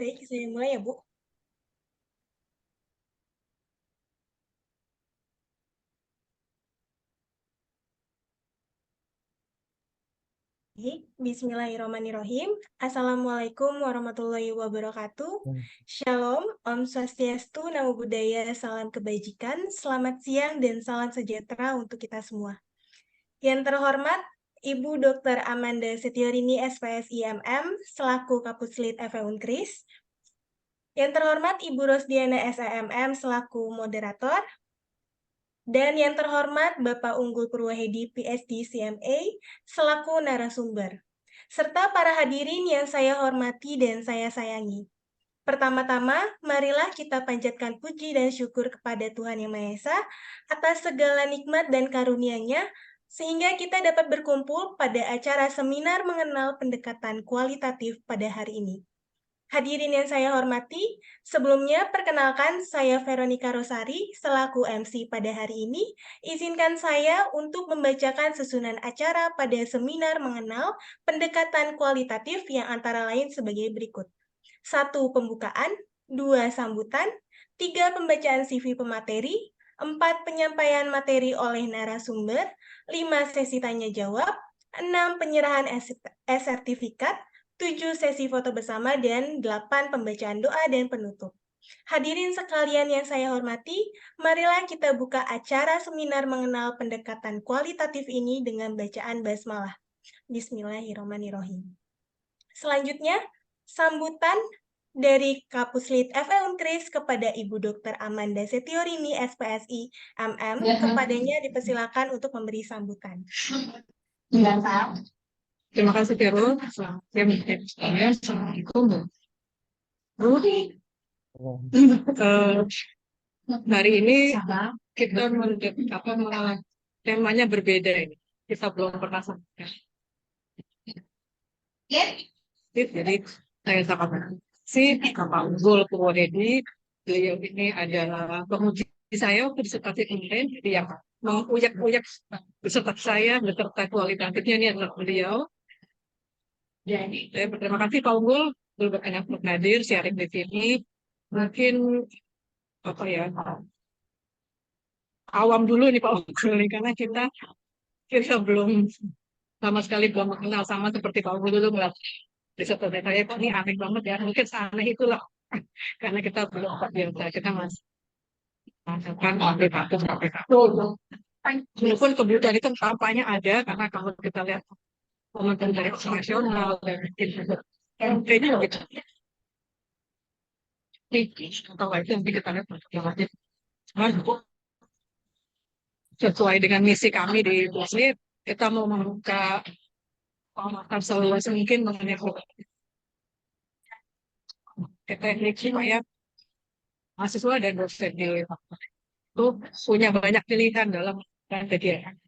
Baik, saya mulai ya, Bu. Baik, Bismillahirrahmanirrahim. Assalamualaikum warahmatullahi wabarakatuh. Shalom, Om Swastiastu, Namo Buddhaya, salam kebajikan, selamat siang dan salam sejahtera untuk kita semua. Yang terhormat, Ibu Dr. Amanda Setiorini, SPSI MM, selaku Kapuslit FE Unkris. Yang terhormat, Ibu Rosdiana SEMM, selaku moderator. Dan yang terhormat Bapak Unggul Purwahedi PSD CMA selaku narasumber, serta para hadirin yang saya hormati dan saya sayangi. Pertama-tama, marilah kita panjatkan puji dan syukur kepada Tuhan Yang Maha Esa atas segala nikmat dan karunia-Nya, sehingga kita dapat berkumpul pada acara seminar mengenal pendekatan kualitatif pada hari ini. Hadirin yang saya hormati, sebelumnya perkenalkan saya Veronica Rosari selaku MC pada hari ini. Izinkan saya untuk membacakan susunan acara pada seminar mengenal pendekatan kualitatif yang antara lain sebagai berikut. 1. Pembukaan, 2. Sambutan, 3. Pembacaan CV pemateri, 4. Penyampaian materi oleh narasumber, 5. Sesi tanya-jawab, 6. Penyerahan sertifikat, 7 sesi foto bersama, dan 8 pembacaan doa dan penutup. Hadirin sekalian yang saya hormati, marilah kita buka acara seminar mengenal pendekatan kualitatif ini dengan bacaan basmalah. Bismillahirrahmanirrahim. Selanjutnya, sambutan dari Kapuslit FE Unkris kepada Ibu Dr. Amanda Setiorini, SPSI MM, kepadanya dipersilakan untuk memberi sambutan. Terima kasih, Vero. Assalamualaikum. Hari ini kita temanya berbeda ini. Kita belum pernah sampaikan. Jadi saya sangat Pak Unggul Purwodedi. Beliau ini adalah penguji saya waktu disertasi kemarin. Jadi yang menguyak-uyak beserta saya beserta kualitatifnya ini adalah beliau. Saya berterima kasih Pak Unggul berkenan untuk hadir sharing di sini. Mungkin apa ya awam dulu nih Pak Unggul nih, karena kita belum sama sekali belum mengenal, sama seperti Pak Unggul dulu ngeliat di setelah saya kok ini aneh banget ya, mungkin aneh itulah karena kita belum biasa, kita masih menggunakan aplikator. Walaupun kemudian itu tampaknya ada, karena kalau kita lihat komentar dari nasional dan kayaknya gitu. Kalau itu nanti kita lihat sesuai dengan misi kami di Puslit, kita mau membuka pengamatan seluas mungkin mengenai teknik supaya mahasiswa dan dosen di itu punya banyak pilihan dalam kegiatan.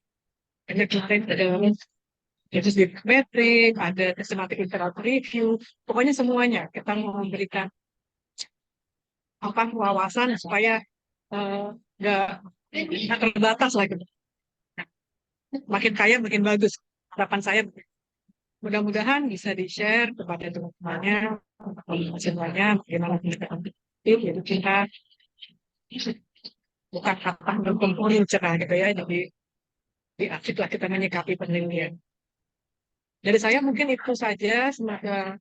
Ada kemarin ada metrik, ada systematic literature review, pokoknya semuanya kita mau memberikan wawasan supaya nggak terbatas lagi. Makin kaya makin bagus. Harapan saya mudah-mudahan bisa di-share kepada teman-temannya, semuanya bagaimana pendekatan jadi kita bukan kata berkumpulin cerah gitu ya, jadi diaktiflah kita menyikapi penelitian. Dari saya mungkin itu saja. Semoga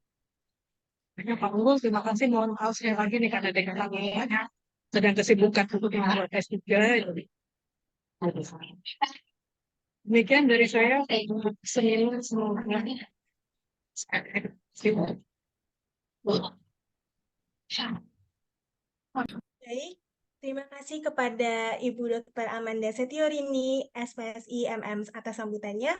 Pak Unggul, terima kasih. Mohon maaf sekali lagi nih karena dengan banyak sedang kesibukan untuk membuat S3. Demikian dari saya. Semoga Baik, terima kasih kepada Ibu Dr. Amanda Setiorini, SPSI MM atas sambutannya.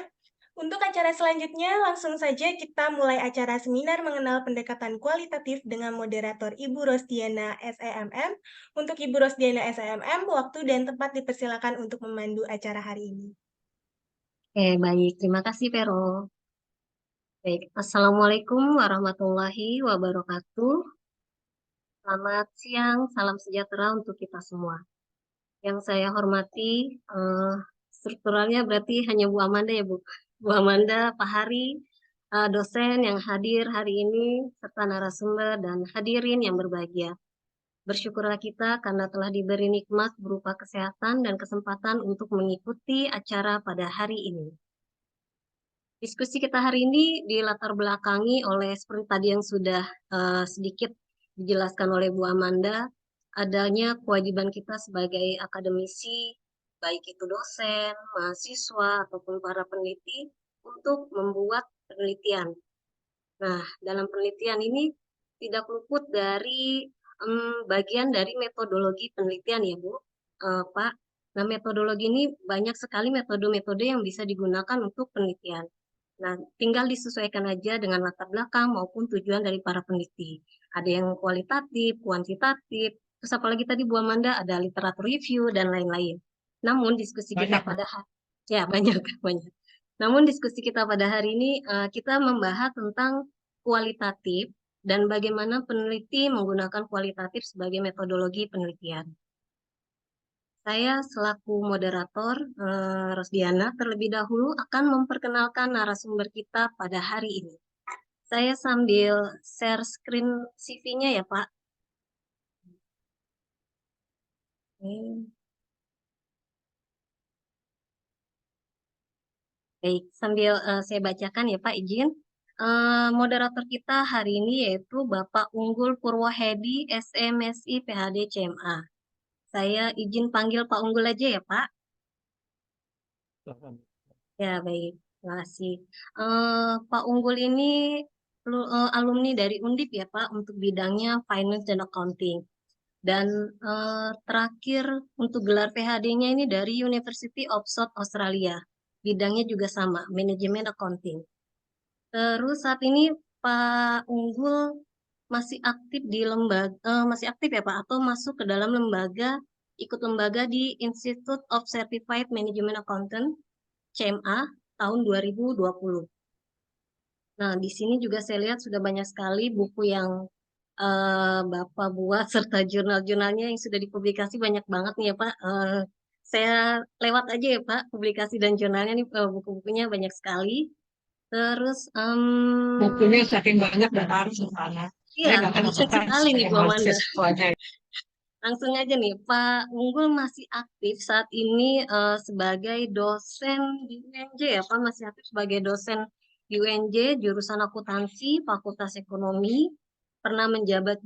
Untuk acara selanjutnya, langsung saja kita mulai acara seminar mengenal pendekatan kualitatif dengan moderator Ibu Rosdiana SEMM. Untuk Ibu Rosdiana SEMM, waktu dan tempat dipersilakan untuk memandu acara hari ini. Oke, baik. Terima kasih, Vero. Baik, Assalamualaikum warahmatullahi wabarakatuh. Selamat siang, salam sejahtera untuk kita semua. Yang saya hormati, strukturalnya berarti hanya Bu Amanda ya, Bu. Bu Amanda, Pak Hari, dosen yang hadir hari ini, serta narasumber dan hadirin yang berbahagia. Bersyukurlah kita karena telah diberi nikmat berupa kesehatan dan kesempatan untuk mengikuti acara pada hari ini. Diskusi kita hari ini dilatar belakangi oleh seperti tadi yang sudah sedikit dijelaskan oleh Bu Amanda, adanya kewajiban kita sebagai akademisi, baik itu dosen, mahasiswa, ataupun para peneliti, untuk membuat penelitian. Nah, dalam penelitian ini tidak luput dari bagian dari metodologi penelitian ya Bu, Pak. Nah, metodologi ini banyak sekali metode-metode yang bisa digunakan untuk penelitian. Nah, tinggal disesuaikan aja dengan latar belakang maupun tujuan dari para peneliti. Ada yang kualitatif, kuantitatif, terus apalagi tadi Bu Amanda ada literatur review dan lain-lain. Namun diskusi kita pada ya banyak banyak. Namun diskusi kita pada hari ini kita membahas tentang kualitatif dan bagaimana peneliti menggunakan kualitatif sebagai metodologi penelitian. Saya selaku moderator Rosdiana terlebih dahulu akan memperkenalkan narasumber kita pada hari ini. Saya sambil share screen CV-nya ya Pak. Baik, sambil saya bacakan ya Pak, izin. Moderator kita hari ini yaitu Bapak Unggul Purwohedi, SMSI, PhD, CMA. Saya izin panggil Pak Unggul aja ya Pak. Ya baik, terima kasih. Pak Unggul ini alumni dari Undip ya Pak, untuk bidangnya Finance dan Accounting. Dan terakhir untuk gelar PhD-nya ini dari University of South Australia. Bidangnya juga sama, Manajemen Accounting. Terus saat ini Pak Unggul masih aktif di masih aktif ya Pak, atau masuk ke dalam ikut lembaga di Institute of Certified Management Accountant, CMA, tahun 2020. Nah, di sini juga saya lihat sudah banyak sekali buku yang Bapak buat, serta jurnal-jurnalnya yang sudah dipublikasi banyak banget nih ya Pak. Saya lewat aja ya Pak, publikasi dan jurnalnya nih, buku-bukunya banyak sekali. Terus bukunya saking banyak dan harus sana. Iya, banyak sekali nih Bu Amanda. Langsung aja nih, Pak Unggul masih aktif saat ini sebagai dosen di UNJ ya Pak, masih aktif sebagai dosen di UNJ, jurusan akuntansi, Fakultas Ekonomi, pernah menjabat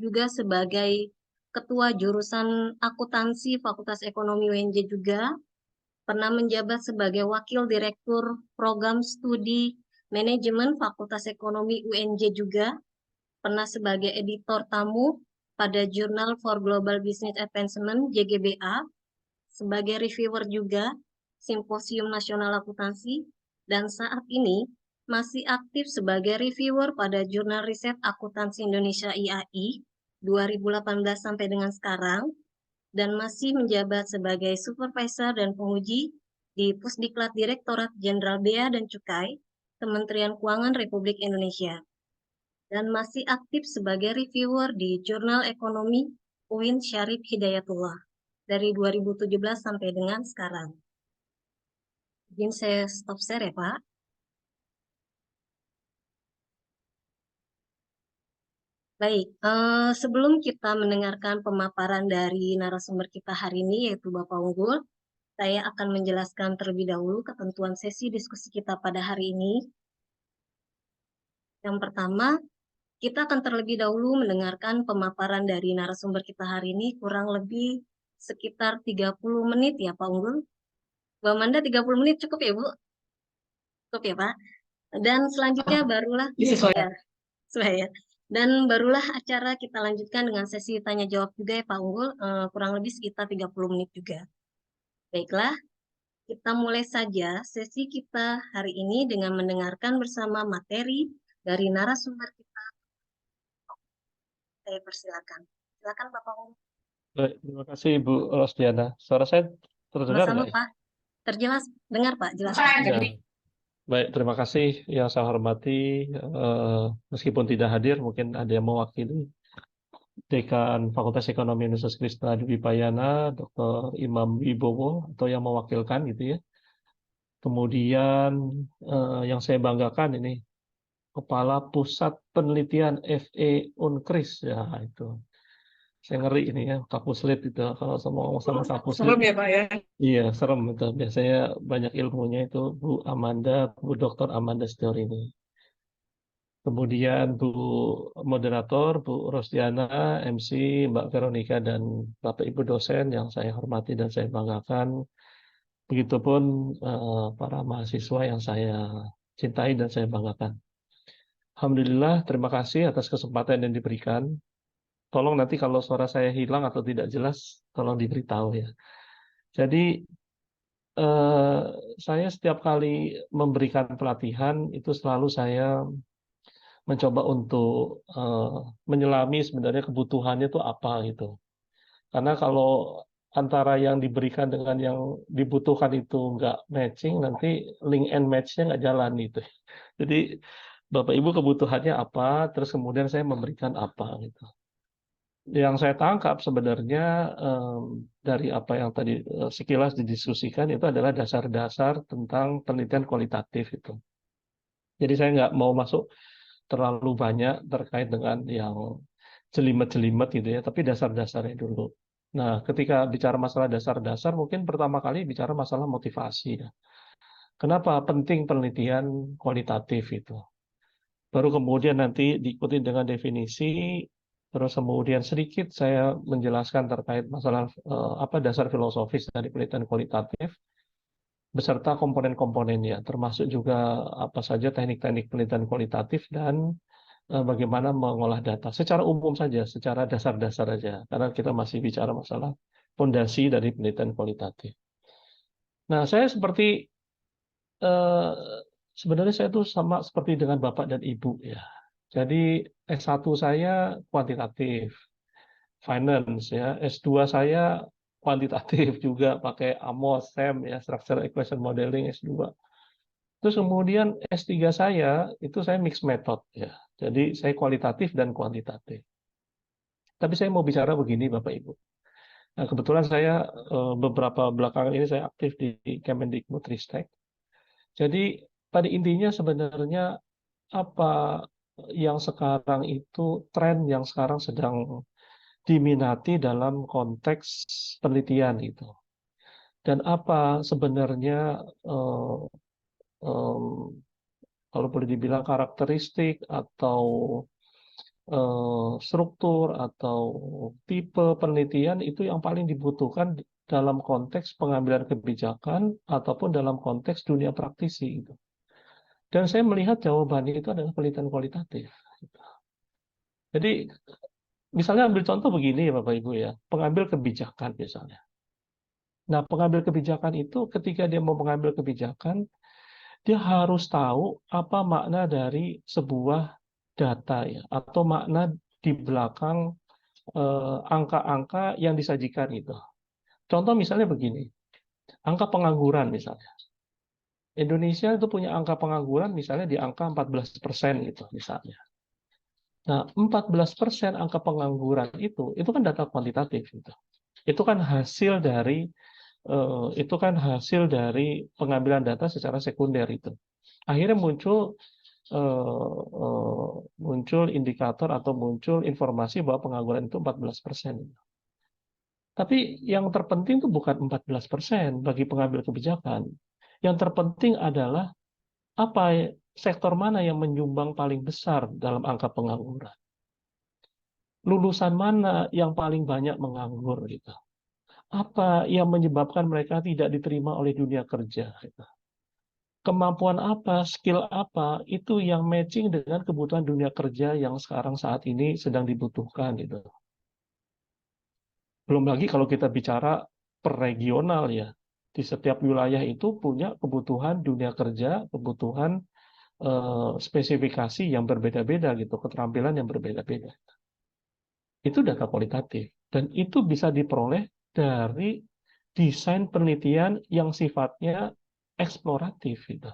juga sebagai ketua jurusan akuntansi Fakultas Ekonomi UNJ juga, pernah menjabat sebagai wakil direktur program studi manajemen Fakultas Ekonomi UNJ juga, pernah sebagai editor tamu pada Journal for Global Business Advancement JGBA, sebagai reviewer juga Simposium Nasional Akuntansi, dan saat ini masih aktif sebagai reviewer pada Jurnal Riset Akuntansi Indonesia IAI 2018 sampai dengan sekarang, dan masih menjabat sebagai supervisor dan penguji di Pusdiklat Direktorat Jenderal Bea dan Cukai, Kementerian Keuangan Republik Indonesia, dan masih aktif sebagai reviewer di Jurnal Ekonomi UIN Syarif Hidayatullah dari 2017 sampai dengan sekarang. Izin saya stop share ya Pak. Baik, sebelum kita mendengarkan pemaparan dari narasumber kita hari ini, yaitu Bapak Unggul, saya akan menjelaskan terlebih dahulu ketentuan sesi diskusi kita pada hari ini. Yang pertama, kita akan terlebih dahulu mendengarkan pemaparan dari narasumber kita hari ini, kurang lebih sekitar 30 menit ya Pak Unggul. Bu Amanda, 30 menit cukup ya Bu? Cukup ya Pak? Dan selanjutnya barulah ya. Dan barulah acara kita lanjutkan dengan sesi tanya jawab juga ya Pak Unggul, kurang lebih sekitar 30 menit juga. Baiklah, kita mulai saja sesi kita hari ini dengan mendengarkan bersama materi dari narasumber kita. Saya persilakan. Silakan Bapak Unggul. Baik, terima kasih Ibu Rosdiana. Suara saya terdengar Sama-sama nggak ya? Pak. Terjelas, dengar Pak, jelas. Ya. Baik, terima kasih yang saya hormati. Meskipun tidak hadir, mungkin ada yang mewakili Dekan Fakultas Ekonomi Universitas Krishna Dwi Payana, Dr. Imam Wibowo, atau yang mewakilkan gitu ya. Kemudian yang saya banggakan ini Kepala Pusat Penelitian FE Unkris, ya itu. Saya ngeri ini ya, Kapuslit itu kalau ngomong sama Kapuslit. Serem ya Pak ya. Iya, serem itu. Biasanya banyak ilmunya itu Bu Dr. Amanda Storini. Kemudian Bu Moderator, Bu Rosdiana, MC, Mbak Veronica, dan Bapak Ibu dosen yang saya hormati dan saya banggakan. Begitupun para mahasiswa yang saya cintai dan saya banggakan. Alhamdulillah, terima kasih atas kesempatan yang diberikan. Tolong nanti kalau suara saya hilang atau tidak jelas, tolong diberitahu ya. Jadi, saya setiap kali memberikan pelatihan, itu selalu saya mencoba untuk menyelami sebenarnya kebutuhannya itu apa gitu. Karena kalau antara yang diberikan dengan yang dibutuhkan itu nggak matching, nanti link and match-nya nggak jalan gitu. Jadi Bapak Ibu kebutuhannya apa, terus kemudian saya memberikan apa gitu. Yang saya tangkap sebenarnya dari apa yang tadi sekilas didiskusikan itu adalah dasar-dasar tentang penelitian kualitatif itu. Jadi saya nggak mau masuk terlalu banyak terkait dengan yang jelimet-jelimet gitu ya, tapi dasar-dasarnya dulu. Nah, ketika bicara masalah dasar-dasar, mungkin pertama kali bicara masalah motivasi ya. Kenapa penting penelitian kualitatif itu? Baru kemudian nanti diikuti dengan definisi, terus kemudian sedikit saya menjelaskan terkait masalah apa dasar filosofis dari penelitian kualitatif, beserta komponen-komponennya, termasuk juga apa saja teknik-teknik penelitian kualitatif dan bagaimana mengolah data secara umum saja, secara dasar-dasar saja, karena kita masih bicara masalah fondasi dari penelitian kualitatif. Nah, saya seperti sebenarnya saya tuh sama seperti dengan Bapak dan Ibu ya. Jadi S1 saya kuantitatif, finance ya, S2 saya kuantitatif juga pakai AMOS, SEM ya, Structural Equation Modeling S2. Terus kemudian S3 saya itu saya mixed method ya. Jadi saya kualitatif dan kuantitatif. Tapi saya mau bicara begini Bapak Ibu. Nah, kebetulan saya beberapa belakangan ini saya aktif di Kemendikbudristek. Jadi pada intinya sebenarnya apa yang sekarang itu tren yang sekarang sedang diminati dalam konteks penelitian itu. Dan apa sebenarnya kalau boleh dibilang karakteristik atau struktur atau tipe penelitian itu yang paling dibutuhkan dalam konteks pengambilan kebijakan ataupun dalam konteks dunia praktisi itu. Dan saya melihat jawabannya itu adalah penelitian kualitatif. Jadi misalnya ambil contoh begini ya Bapak Ibu ya, pengambil kebijakan misalnya. Nah, pengambil kebijakan itu ketika dia mau mengambil kebijakan, dia harus tahu apa makna dari sebuah data ya, atau makna di belakang angka-angka yang disajikan itu. Contoh misalnya begini, angka pengangguran misalnya. Indonesia itu punya angka pengangguran misalnya di angka 14% gitu misalnya. Nah, 14% angka pengangguran itu kan data kuantitatif gitu. Itu kan hasil dari pengambilan data secara sekunder itu. Akhirnya muncul indikator atau muncul informasi bahwa pengangguran itu 14%. Tapi yang terpenting itu bukan 14% bagi pengambil kebijakan. Yang terpenting adalah apa sektor mana yang menyumbang paling besar dalam angka pengangguran. Lulusan mana yang paling banyak menganggur gitu. Apa yang menyebabkan mereka tidak diterima oleh dunia kerja gitu. Kemampuan apa, skill apa itu yang matching dengan kebutuhan dunia kerja yang sekarang saat ini sedang dibutuhkan gitu. Belum lagi kalau kita bicara per regional ya, di setiap wilayah itu punya kebutuhan dunia kerja, kebutuhan spesifikasi yang berbeda-beda gitu, keterampilan yang berbeda-beda. Itu data kualitatif dan itu bisa diperoleh dari desain penelitian yang sifatnya eksploratif gitu.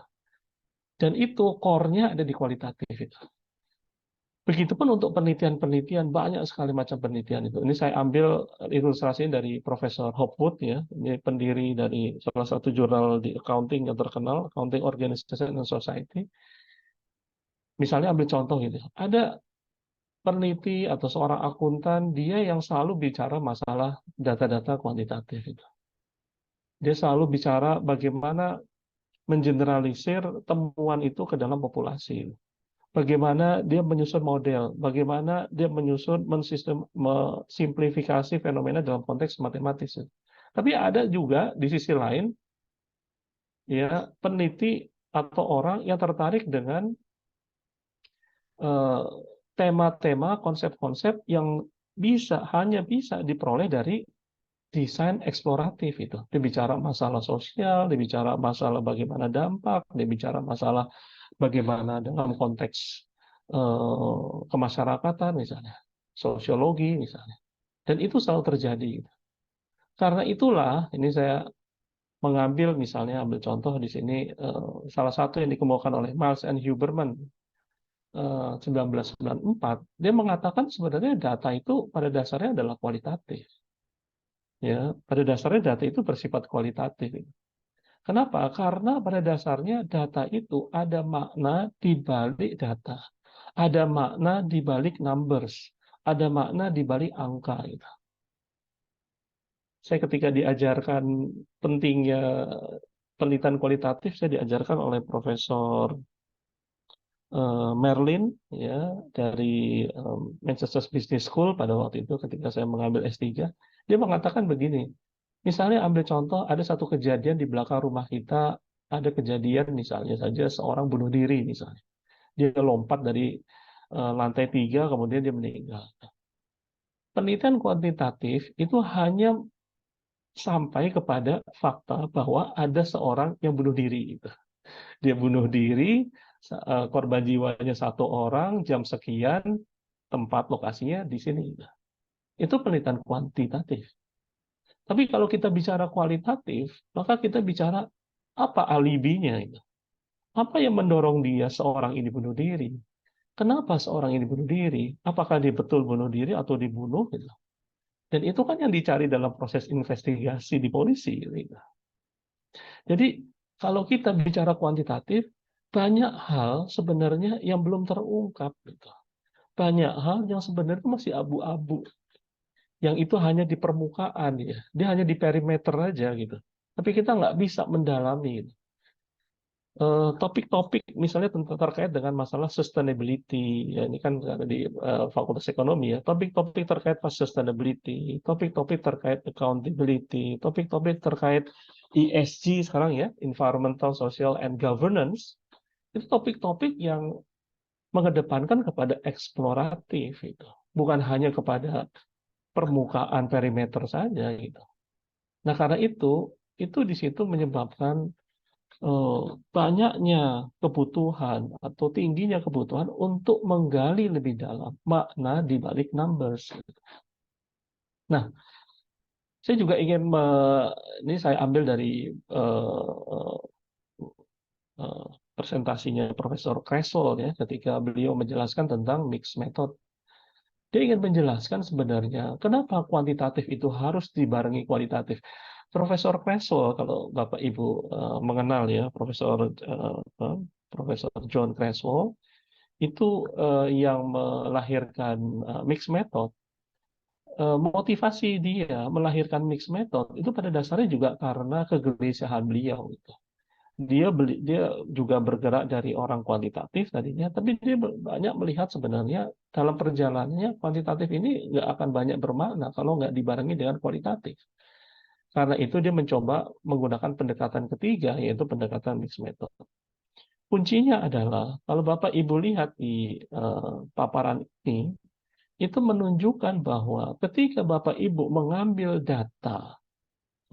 Dan itu core-nya ada di kualitatif itu. Begitupun untuk penelitian-penelitian, banyak sekali macam penelitian itu. Ini saya ambil ilustrasinya dari Profesor Hopwood, ya. Ini pendiri dari salah satu jurnal di accounting yang terkenal, Accounting Organization and Society. Misalnya ambil contoh gitu, ada peneliti atau seorang akuntan, dia yang selalu bicara masalah data-data kuantitatif itu. Dia selalu bicara bagaimana mengeneralisir temuan itu ke dalam populasi. Bagaimana dia menyusun model, bagaimana dia menyusun mensimplifikasi fenomena dalam konteks matematis. Tapi ada juga di sisi lain, ya, peneliti atau orang yang tertarik dengan tema-tema, konsep-konsep yang hanya bisa diperoleh dari desain eksploratif itu. Dia bicara masalah sosial, dia bicara masalah bagaimana dampak, dia bicara masalah bagaimana dalam konteks kemasyarakatan misalnya, sosiologi misalnya. Dan itu selalu terjadi. Karena itulah, ini saya mengambil misalnya, ambil contoh di sini, salah satu yang dikemukakan oleh Miles and Huberman 1994, dia mengatakan sebenarnya data itu pada dasarnya adalah kualitatif. Ya, pada dasarnya data itu bersifat kualitatif. Kenapa? Karena pada dasarnya data itu ada makna di balik data, ada makna di balik numbers, ada makna di balik angka. Gitu. Saya ketika diajarkan pentingnya penelitian kualitatif, saya diajarkan oleh Profesor Merlin, ya, dari Manchester Business School pada waktu itu ketika saya mengambil S3. Dia mengatakan begini, misalnya ambil contoh, ada satu kejadian di belakang rumah kita, ada kejadian misalnya saja seorang bunuh diri misalnya. Dia lompat dari lantai 3, kemudian dia meninggal. Penelitian kuantitatif itu hanya sampai kepada fakta bahwa ada seorang yang bunuh diri. Gitu. Dia bunuh diri, korban jiwanya 1 orang, jam sekian, tempat lokasinya di sini. Itu penelitian kuantitatif. Tapi kalau kita bicara kualitatif, maka kita bicara apa alibinya itu. Apa yang mendorong dia seorang ini bunuh diri? Kenapa seorang ini bunuh diri? Apakah dia betul bunuh diri atau dibunuh? Gitu. Dan itu kan yang dicari dalam proses investigasi di polisi. Gitu. Jadi kalau kita bicara kuantitatif, banyak hal sebenarnya yang belum terungkap. Gitu. Banyak hal yang sebenarnya masih abu-abu. Yang itu hanya di permukaan, ya. Dia hanya di perimeter aja gitu. Tapi kita nggak bisa mendalami. Gitu. Topik-topik misalnya terkait dengan masalah sustainability, ya ini kan ada di Fakultas Ekonomi ya, topik-topik terkait sustainability, topik-topik terkait accountability, topik-topik terkait ESG sekarang ya, environmental, social, and governance, itu topik-topik yang mengedepankan kepada eksploratif itu, bukan hanya kepada permukaan perimeter saja gitu. Nah karena itu di situ menyebabkan banyaknya kebutuhan atau tingginya kebutuhan untuk menggali lebih dalam makna di balik numbers. Nah, saya juga ingin ini saya ambil dari presentasinya Profesor Creswell ya, ketika beliau menjelaskan tentang mixed method. Dia ingin menjelaskan sebenarnya kenapa kuantitatif itu harus dibarengi kualitatif. Profesor Creswell, kalau Bapak Ibu mengenal ya, Profesor John Creswell, itu yang melahirkan mixed method. Motivasi dia melahirkan mixed method itu pada dasarnya juga karena kegelisahan beliau. Gitu. Dia juga bergerak dari orang kuantitatif tadinya, tapi dia banyak melihat sebenarnya dalam perjalanannya kuantitatif ini nggak akan banyak bermakna kalau nggak dibarengi dengan kualitatif. Karena itu dia mencoba menggunakan pendekatan ketiga, yaitu pendekatan mixed method. Kuncinya adalah, kalau Bapak Ibu lihat di paparan ini, itu menunjukkan bahwa ketika Bapak Ibu mengambil data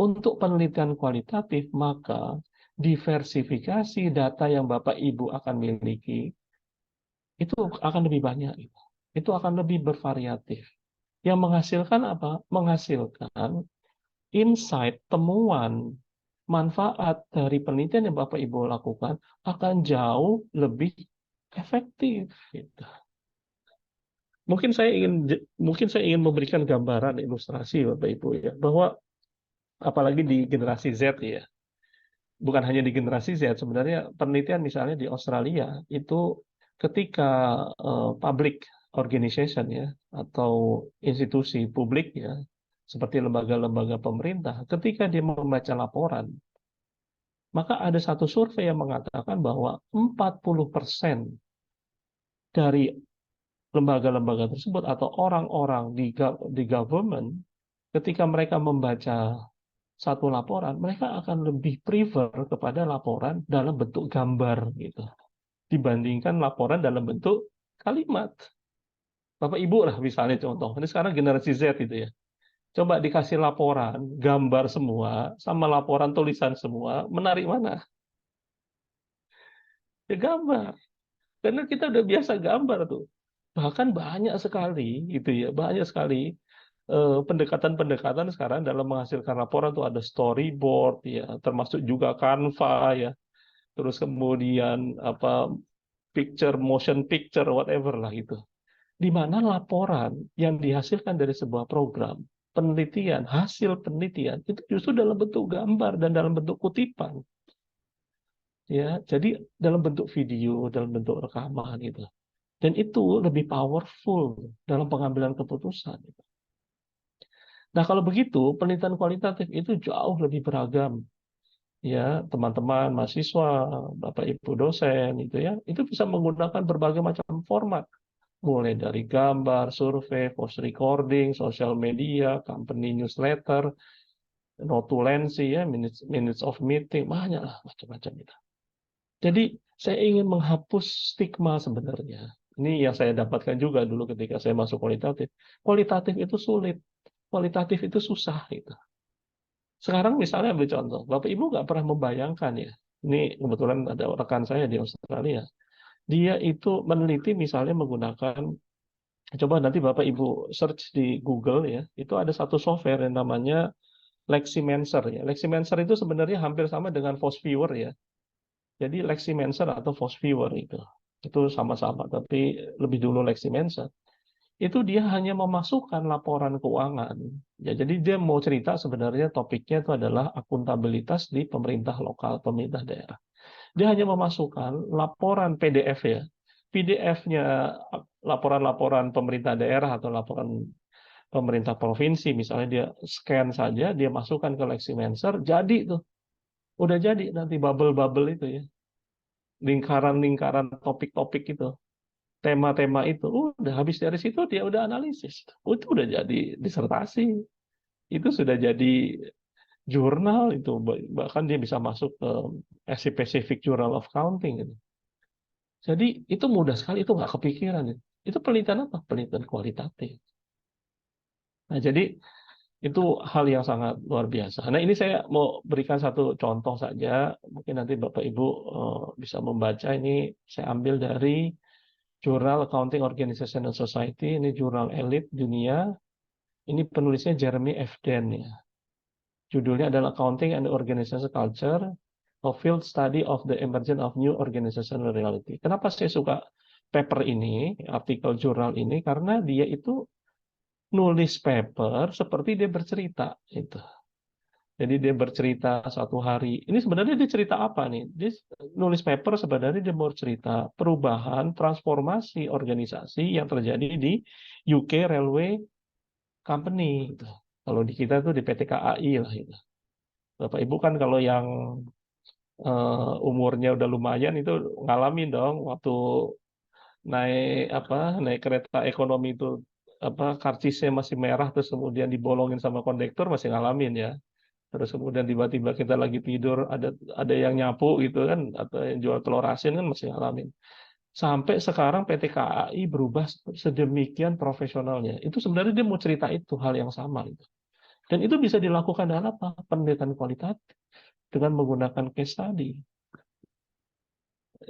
untuk penelitian kualitatif, maka diversifikasi data yang Bapak Ibu akan miliki, itu akan lebih banyak. Itu akan lebih bervariatif. Yang menghasilkan apa? Menghasilkan insight, temuan, manfaat dari penelitian yang Bapak Ibu lakukan akan jauh lebih efektif. Gitu. mungkin saya ingin memberikan gambaran ilustrasi Bapak Ibu ya, bahwa apalagi di generasi Z ya, bukan hanya di generasi Z, sebenarnya penelitian misalnya di Australia itu ketika public organization ya, atau institusi publik ya, seperti lembaga-lembaga pemerintah, ketika dia membaca laporan, maka ada satu survei yang mengatakan bahwa 40% dari lembaga-lembaga tersebut atau orang-orang di government, ketika mereka membaca satu laporan, mereka akan lebih prefer kepada laporan dalam bentuk gambar gitu, dibandingkan laporan dalam bentuk kalimat. Bapak Ibu lah misalnya contoh, ini sekarang generasi Z itu ya. Coba dikasih laporan, gambar semua, sama laporan tulisan semua, menarik mana? Ya gambar. Karena kita udah biasa gambar tuh. Bahkan banyak sekali gitu ya, banyak sekali pendekatan-pendekatan sekarang dalam menghasilkan laporan tuh ada storyboard ya, termasuk juga Canva ya. Terus kemudian apa motion picture whatever lah gitu. Di mana laporan yang dihasilkan dari sebuah program penelitian, hasil penelitian itu justru dalam bentuk gambar dan dalam bentuk kutipan. Ya, jadi dalam bentuk video, dalam bentuk rekaman gitu. Dan itu lebih powerful dalam pengambilan keputusan. Nah, kalau begitu, penelitian kualitatif itu jauh lebih beragam. Ya, teman-teman mahasiswa, Bapak Ibu dosen itu ya, itu bisa menggunakan berbagai macam format. Mulai dari gambar, survei, voice recording, social media, company newsletter, notulensi ya, minutes of meeting, banyak lah macam-macam itu. Jadi saya ingin menghapus stigma sebenarnya. Ini yang saya dapatkan juga dulu ketika saya masuk kualitatif. Kualitatif itu sulit, kualitatif itu susah gitu. Sekarang misalnya ambil contoh, Bapak Ibu nggak pernah membayangkan ya. Ini kebetulan ada rekan saya di Australia. Dia itu meneliti misalnya menggunakan, coba nanti Bapak Ibu search di Google ya, itu ada satu software yang namanya Leximancer ya. Leximancer itu sebenarnya hampir sama dengan Viewer ya. Jadi Leximancer atau Viewer itu sama-sama, tapi lebih dulu Leximancer. Itu dia hanya memasukkan laporan keuangan. Ya, jadi dia mau cerita sebenarnya topiknya itu adalah akuntabilitas di pemerintah lokal, pemerintah daerah. Dia hanya memasukkan laporan PDF ya. PDF-nya laporan-laporan pemerintah daerah atau laporan pemerintah provinsi, misalnya dia scan saja, dia masukkan ke Leximancer, jadi tuh. Udah jadi nanti bubble-bubble itu ya. Lingkaran-lingkaran topik-topik itu. Tema-tema itu udah habis dari situ dia udah analisis, itu udah jadi disertasi, itu sudah jadi jurnal, itu bahkan dia bisa masuk ke Pacific Journal of Accounting gitu. Jadi itu mudah sekali, itu nggak kepikiran itu penelitian apa, penelitian kualitatif. Nah jadi itu hal yang sangat luar biasa. Nah ini saya mau berikan satu contoh saja, mungkin nanti Bapak Ibu bisa membaca. Ini saya ambil dari Jurnal Accounting Organization and Society, ini jurnal elit dunia. Ini penulisnya Jeremy F. Den ya. Judulnya adalah Accounting and Organizational Culture, a Field Study of the Emergence of New Organizational Reality. Kenapa saya suka paper ini, artikel jurnal ini? Karena dia itu nulis paper seperti dia bercerita itu. Jadi dia bercerita satu hari. Ini sebenarnya dia cerita apa nih? Dia nulis paper sebenarnya dia mau cerita perubahan, transformasi organisasi yang terjadi di UK Railway Company. Kalau di kita tuh di PT KAI lah itu. Bapak Ibu kan kalau yang umurnya udah lumayan itu ngalamin dong waktu naik kereta ekonomi itu karcisnya masih merah terus kemudian dibolongin sama kondektur, masih ngalamin ya. Terus kemudian tiba-tiba kita lagi tidur ada yang nyapu gitu kan, atau yang jual telur asin kan masih ngalamin. Sampai sekarang PT KAI berubah sedemikian profesionalnya. Itu sebenarnya dia mau cerita itu hal yang sama gitu. Dan itu bisa dilakukan dalam apa? Penelitian kualitatif dengan menggunakan case study.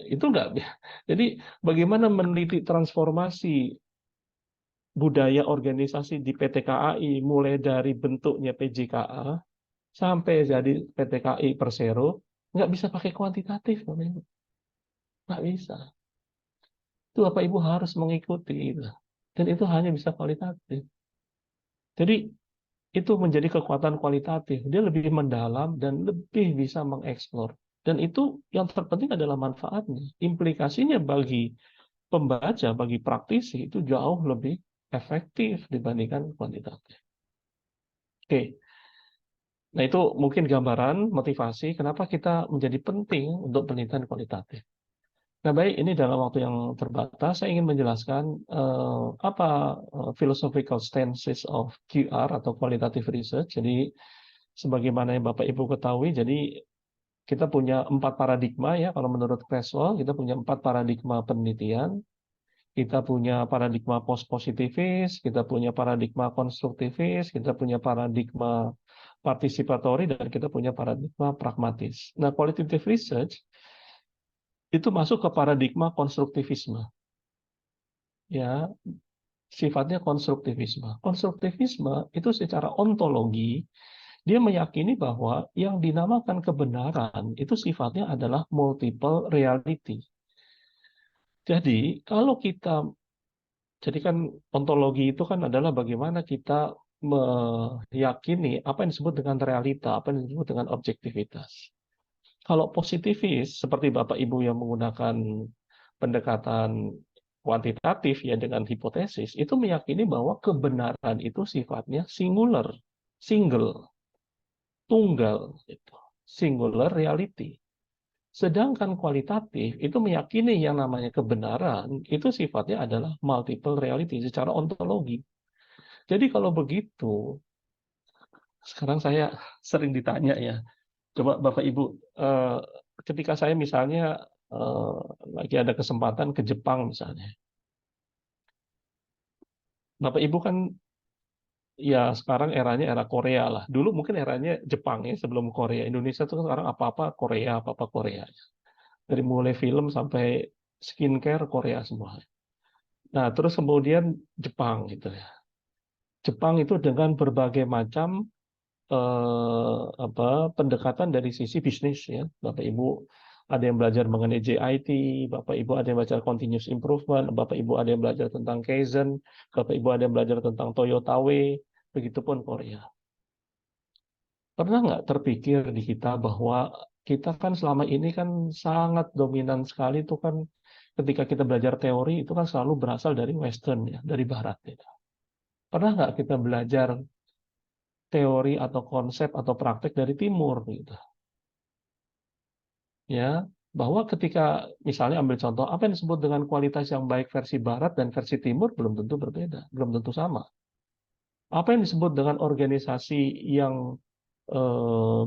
Itu enggak. Jadi bagaimana meneliti transformasi budaya organisasi di PT KAI mulai dari bentuknya PJKA sampai jadi PT KAI Persero, nggak bisa pakai kuantitatif, nggak bisa. Itu Bapak Ibu harus mengikuti. Dan itu hanya bisa kualitatif. Jadi itu menjadi kekuatan kualitatif. Dia lebih mendalam dan lebih bisa mengeksplor. Dan itu yang terpenting adalah manfaatnya. Implikasinya bagi pembaca, bagi praktisi itu jauh lebih efektif dibandingkan kuantitatif. Oke. Nah, itu mungkin gambaran motivasi kenapa kita menjadi penting untuk penelitian kualitatif. Nah, baik, ini dalam waktu yang terbatas, saya ingin menjelaskan apa philosophical stances of QR atau qualitative research. Jadi, sebagaimana yang Bapak Ibu ketahui, jadi kita punya 4 paradigma ya, kalau menurut Creswell, kita punya 4 paradigma penelitian. Kita punya paradigma post-positivis, kita punya paradigma konstruktivis, kita punya paradigma partisipatori, dan kita punya paradigma pragmatis. Nah, qualitative research itu masuk ke paradigma konstruktivisme. Ya, sifatnya konstruktivisme. Konstruktivisme itu secara ontologi, dia meyakini bahwa yang dinamakan kebenaran itu sifatnya adalah multiple reality. Jadi, jadi kan ontologi itu kan adalah bagaimana kita meyakini apa yang disebut dengan realita, apa yang disebut dengan objektivitas. Kalau positivis, seperti Bapak Ibu yang menggunakan pendekatan kuantitatif ya dengan hipotesis, itu meyakini bahwa kebenaran itu sifatnya singular, single, tunggal, gitu. Singular reality. Sedangkan kualitatif itu meyakini yang namanya kebenaran itu sifatnya adalah multiple reality secara ontologi. Jadi kalau begitu, sekarang saya sering ditanya ya, coba Bapak Ibu, ketika saya misalnya lagi ada kesempatan ke Jepang misalnya, Bapak Ibu kan ya sekarang eranya era Korea lah. Dulu mungkin eranya Jepang ya sebelum Korea. Indonesia tuh sekarang apa-apa Korea, apa-apa Korea. Dari mulai film sampai skincare Korea semua. Nah, terus kemudian Jepang gitu ya. Jepang itu dengan berbagai macam pendekatan dari sisi bisnis ya. Bapak Ibu ada yang belajar mengenai JIT, Bapak Ibu ada yang belajar continuous improvement, Bapak Ibu ada yang belajar tentang Kaizen, Bapak Ibu ada yang belajar tentang Toyota Way, begitupun Korea. Pernah nggak terpikir di kita bahwa kita kan selama ini kan sangat dominan sekali itu kan ketika kita belajar teori itu kan selalu berasal dari Western ya, dari Barat. Gitu. Pernah nggak kita belajar teori atau konsep atau praktek dari Timur gitu? Ya, bahwa ketika misalnya ambil contoh apa yang disebut dengan kualitas yang baik versi Barat dan versi Timur belum tentu berbeda, belum tentu sama. Apa yang disebut dengan organisasi yang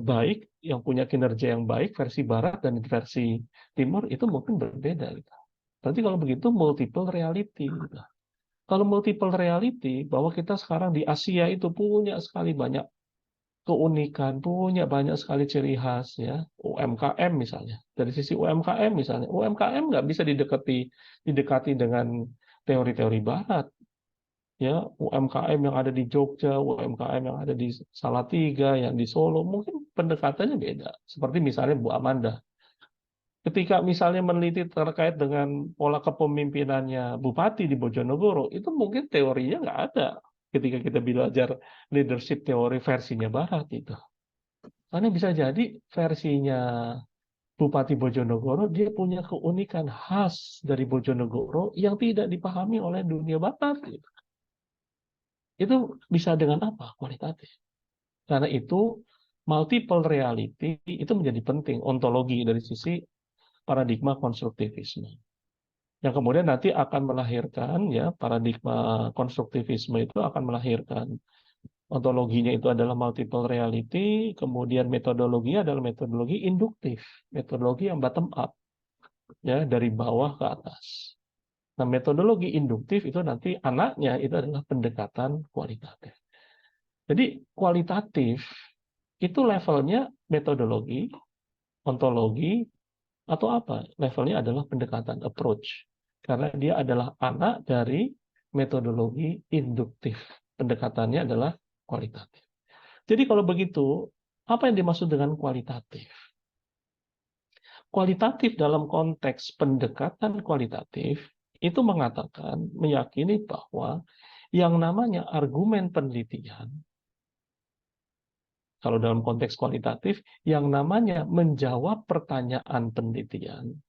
baik, yang punya kinerja yang baik versi Barat dan versi Timur itu mungkin berbeda. Gitu. Berarti kalau begitu multiple reality. Gitu. Kalau multiple reality, bahwa kita sekarang di Asia itu punya sekali banyak keunikan, punya banyak sekali ciri khas, ya UMKM misalnya. Dari sisi UMKM misalnya, UMKM nggak bisa didekati dengan teori-teori Barat. Ya, UMKM yang ada di Jogja, UMKM yang ada di Salatiga, yang di Solo, mungkin pendekatannya beda. Seperti misalnya Bu Amanda. Ketika misalnya meneliti terkait dengan pola kepemimpinannya Bupati di Bojonegoro, itu mungkin teorinya nggak ada ketika kita belajar leadership teori versinya Barat itu. Karena bisa jadi versinya Bupati Bojonegoro, dia punya keunikan khas dari Bojonegoro yang tidak dipahami oleh dunia Barat. Gitu. Itu bisa dengan apa? Kualitatif. Karena itu multiple reality itu menjadi penting ontologi dari sisi paradigma konstruktivisme. Yang kemudian nanti akan melahirkan ya paradigma konstruktivisme itu akan melahirkan ontologinya itu adalah multiple reality, kemudian metodologinya adalah metodologi induktif, metodologi yang bottom up ya dari bawah ke atas. Nah, metodologi induktif itu nanti anaknya itu adalah pendekatan kualitatif. Jadi kualitatif itu levelnya metodologi, ontologi, atau apa? Levelnya adalah pendekatan, approach. Karena dia adalah anak dari metodologi induktif. Pendekatannya adalah kualitatif. Jadi kalau begitu, apa yang dimaksud dengan kualitatif? Kualitatif dalam konteks pendekatan kualitatif, itu mengatakan, meyakini bahwa yang namanya argumen penelitian, kalau dalam konteks kualitatif, yang namanya menjawab pertanyaan penelitian,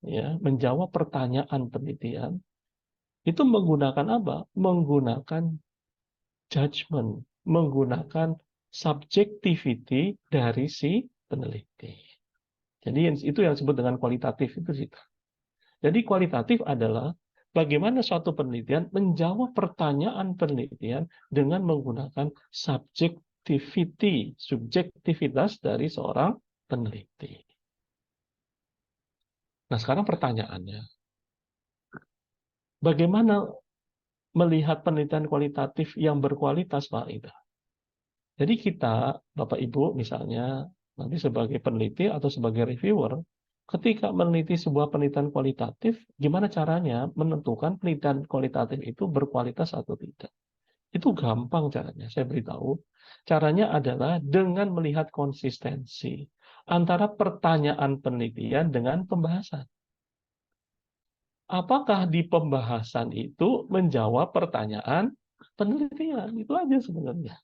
ya, menjawab pertanyaan penelitian, itu menggunakan apa? Menggunakan judgment, menggunakan subjectivity dari si peneliti. Jadi itu yang disebut dengan kualitatif itu. Jadi kualitatif adalah bagaimana suatu penelitian menjawab pertanyaan penelitian dengan menggunakan subjektivitas dari seorang peneliti. Nah, sekarang pertanyaannya, bagaimana melihat penelitian kualitatif yang berkualitas, Pak Ida? Jadi kita, Bapak Ibu misalnya, nanti sebagai peneliti atau sebagai reviewer, ketika meneliti sebuah penelitian kualitatif, gimana caranya menentukan penelitian kualitatif itu berkualitas atau tidak? Itu gampang caranya, saya beritahu. Caranya adalah dengan melihat konsistensi antara pertanyaan penelitian dengan pembahasan. Apakah di pembahasan itu menjawab pertanyaan penelitian? Itu aja sebenarnya.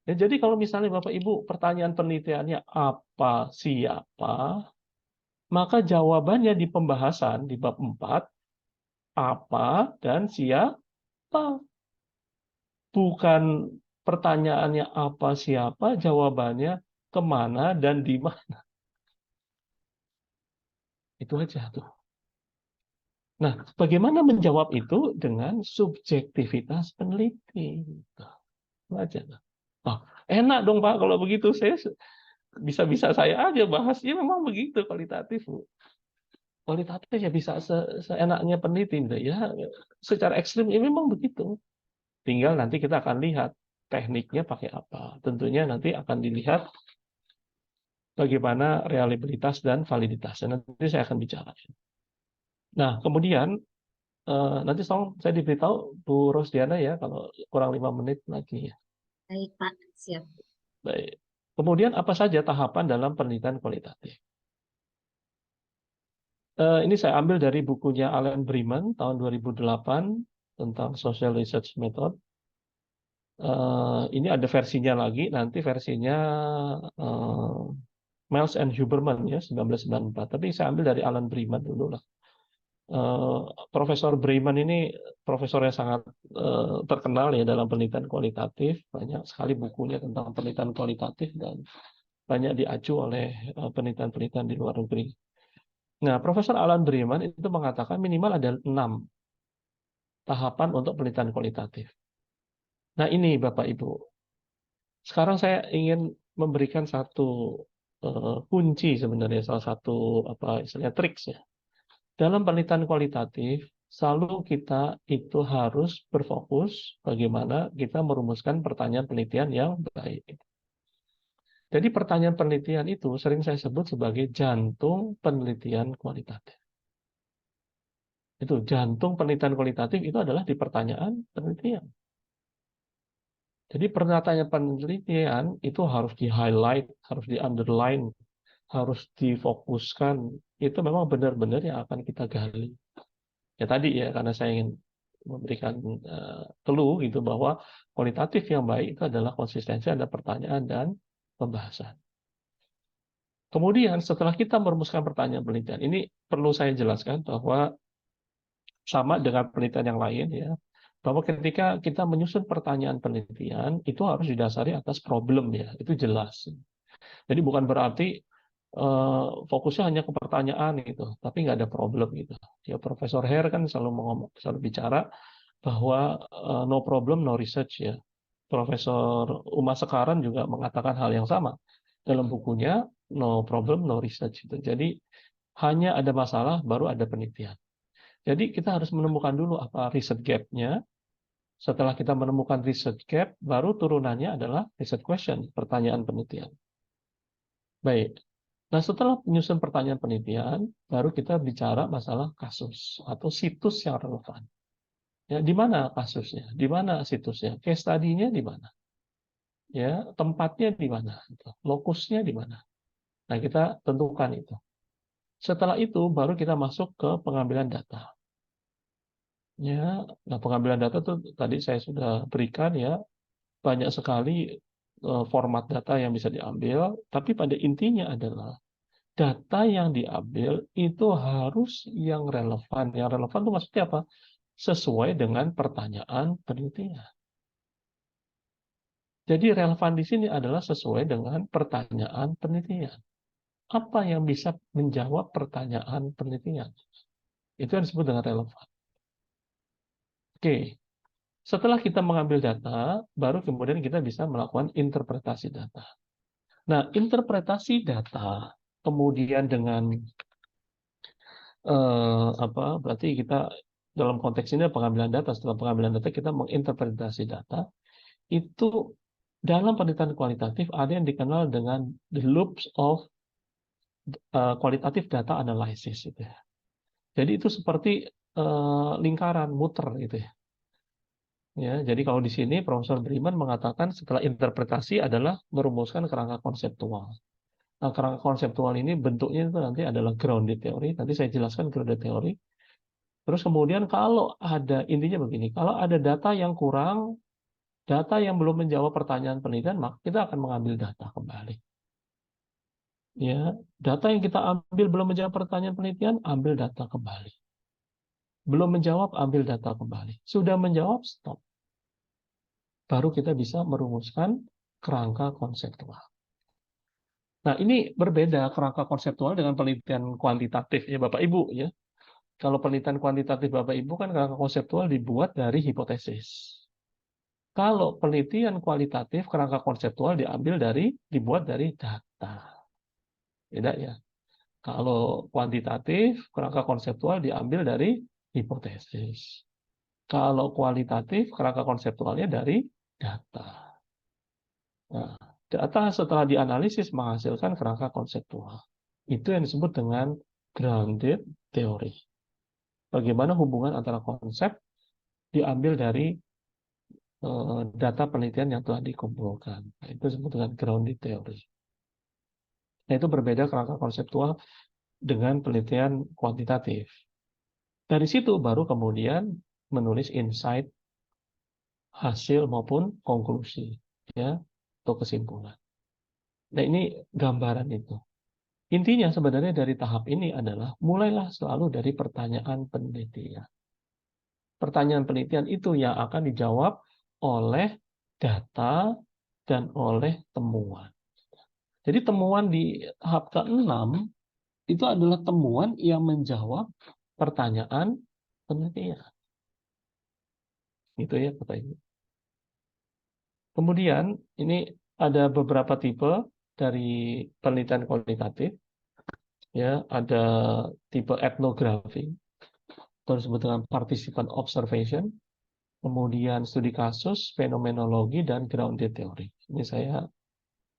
Ya, jadi kalau misalnya Bapak Ibu pertanyaan penelitiannya apa, siapa, maka jawabannya di pembahasan di bab 4, apa dan siapa. Bukan pertanyaannya apa, siapa, jawabannya kemana dan di mana. Itu aja tuh. Nah, bagaimana menjawab itu dengan subjektivitas peneliti? Itu aja. Oh, enak dong Pak kalau begitu. Saya bisa-bisa saya aja bahas. Ya memang begitu kualitatif. Kualitatif ya bisa seenaknya peneliti. Ya, secara ekstrim ya memang begitu. Tinggal nanti kita akan lihat tekniknya pakai apa. Tentunya nanti akan dilihat bagaimana reliabilitas dan validitasnya. Nanti saya akan bicara. Nah, kemudian nanti saya diberitahu Bu Rosdiana ya kalau kurang 5 menit lagi ya. Baik, Pak. Siap. Baik. Kemudian apa saja tahapan dalam penelitian kualitatif? Ini saya ambil dari bukunya Alan Breman tahun 2008 tentang Social Research Method. Ini ada versinya lagi, nanti versinya Miles and Huberman ya 1994. Tapi saya ambil dari Alan Breman dulu lah. Profesor Breman ini profesor yang sangat terkenal ya dalam penelitian kualitatif, banyak sekali bukunya tentang penelitian kualitatif dan banyak diacu oleh penelitian-penelitian di luar negeri. Nah, Profesor Alan Breman itu mengatakan minimal ada 6 tahapan untuk penelitian kualitatif. Nah, ini Bapak Ibu. Sekarang saya ingin memberikan satu kunci sebenarnya, salah satu istilahnya triks ya. Dalam penelitian kualitatif, selalu kita itu harus berfokus bagaimana kita merumuskan pertanyaan penelitian yang baik. Jadi pertanyaan penelitian itu sering saya sebut sebagai jantung penelitian kualitatif. Itu jantung penelitian kualitatif itu adalah di pertanyaan penelitian. Jadi pertanyaan penelitian itu harus di-highlight, harus di-underline, harus difokuskan. Itu memang benar-benar yang akan kita gali. Ya tadi ya, karena saya ingin memberikan clue gitu bahwa kualitatif yang baik itu adalah konsistensi ada pertanyaan dan pembahasan. Kemudian setelah kita merumuskan pertanyaan penelitian, ini perlu saya jelaskan bahwa sama dengan penelitian yang lain ya, bahwa ketika kita menyusun pertanyaan penelitian itu harus didasari atas problem ya, itu jelas. Jadi bukan berarti fokusnya hanya ke pertanyaan gitu, tapi nggak ada problem gitu. Ya Profesor Hare kan selalu bicara bahwa no problem no research ya. Profesor Uma Sekaran juga mengatakan hal yang sama dalam bukunya No Problem No Research itu. Jadi hanya ada masalah baru ada penelitian. Jadi kita harus menemukan dulu apa research gap-nya. Setelah kita menemukan research gap, baru turunannya adalah research question, pertanyaan penelitian. Baik. Nah, setelah menyusun pertanyaan penelitian, baru kita bicara masalah kasus atau situs yang relevan. Ya, di mana kasusnya? Di mana situsnya? Case study-nya di mana? Ya, tempatnya di mana? Lokusnya di mana? Nah, kita tentukan itu. Setelah itu baru kita masuk ke pengambilan data. Ya, nah pengambilan data tuh tadi saya sudah berikan ya, banyak sekali format data yang bisa diambil, tapi pada intinya adalah data yang diambil itu harus yang relevan. Yang relevan itu maksudnya apa? Sesuai dengan pertanyaan penelitian. Jadi relevan di sini adalah sesuai dengan pertanyaan penelitian. Apa yang bisa menjawab pertanyaan penelitian? Itu yang disebut dengan relevan. Oke, setelah kita mengambil data, baru kemudian kita bisa melakukan interpretasi data. Nah, interpretasi data, kemudian dengan berarti kita dalam konteks ini pengambilan data, setelah pengambilan data kita menginterpretasi data, itu dalam penelitian kualitatif ada yang dikenal dengan the loops of qualitative data analysis itu ya. Jadi itu seperti lingkaran muter gitu ya. Ya, jadi kalau di sini Profesor Briman mengatakan setelah interpretasi adalah merumuskan kerangka konseptual. Nah, kerangka konseptual ini bentuknya itu nanti adalah grounded theory. Tadi saya jelaskan grounded theory. Terus kemudian kalau ada, intinya begini, kalau ada data yang kurang, data yang belum menjawab pertanyaan penelitian, maka kita akan mengambil data kembali. Ya, data yang kita ambil belum menjawab pertanyaan penelitian, ambil data kembali. Belum menjawab, ambil data kembali. Sudah menjawab, stop. Baru kita bisa merumuskan kerangka konseptual. Nah, ini berbeda kerangka konseptual dengan penelitian kuantitatif ya Bapak Ibu ya. Kalau penelitian kuantitatif Bapak Ibu kan kerangka konseptual dibuat dari hipotesis. Kalau penelitian kualitatif kerangka konseptual dibuat dari data. Beda ya. Kalau kuantitatif kerangka konseptual diambil dari hipotesis. Kalau kualitatif kerangka konseptualnya dari data. Nah, data setelah dianalisis menghasilkan kerangka konseptual. Itu yang disebut dengan grounded theory. Bagaimana hubungan antara konsep diambil dari data penelitian yang telah dikumpulkan. Nah, itu disebut dengan grounded theory. Nah, itu berbeda kerangka konseptual dengan penelitian kuantitatif. Dari situ baru kemudian menulis insight, hasil maupun konklusi, ya, atau kesimpulan. Nah, ini gambaran itu. Intinya sebenarnya dari tahap ini adalah mulailah selalu dari pertanyaan penelitian. Pertanyaan penelitian itu yang akan dijawab oleh data dan oleh temuan. Jadi temuan di tahap ke-6 itu adalah temuan yang menjawab pertanyaan penelitian. Gitu ya Bapak Ibu. Kemudian ini ada beberapa tipe dari penelitian kualitatif. Ya, ada tipe etnografi, atau disebut dengan participant observation, kemudian studi kasus, fenomenologi, dan grounded theory. Ini saya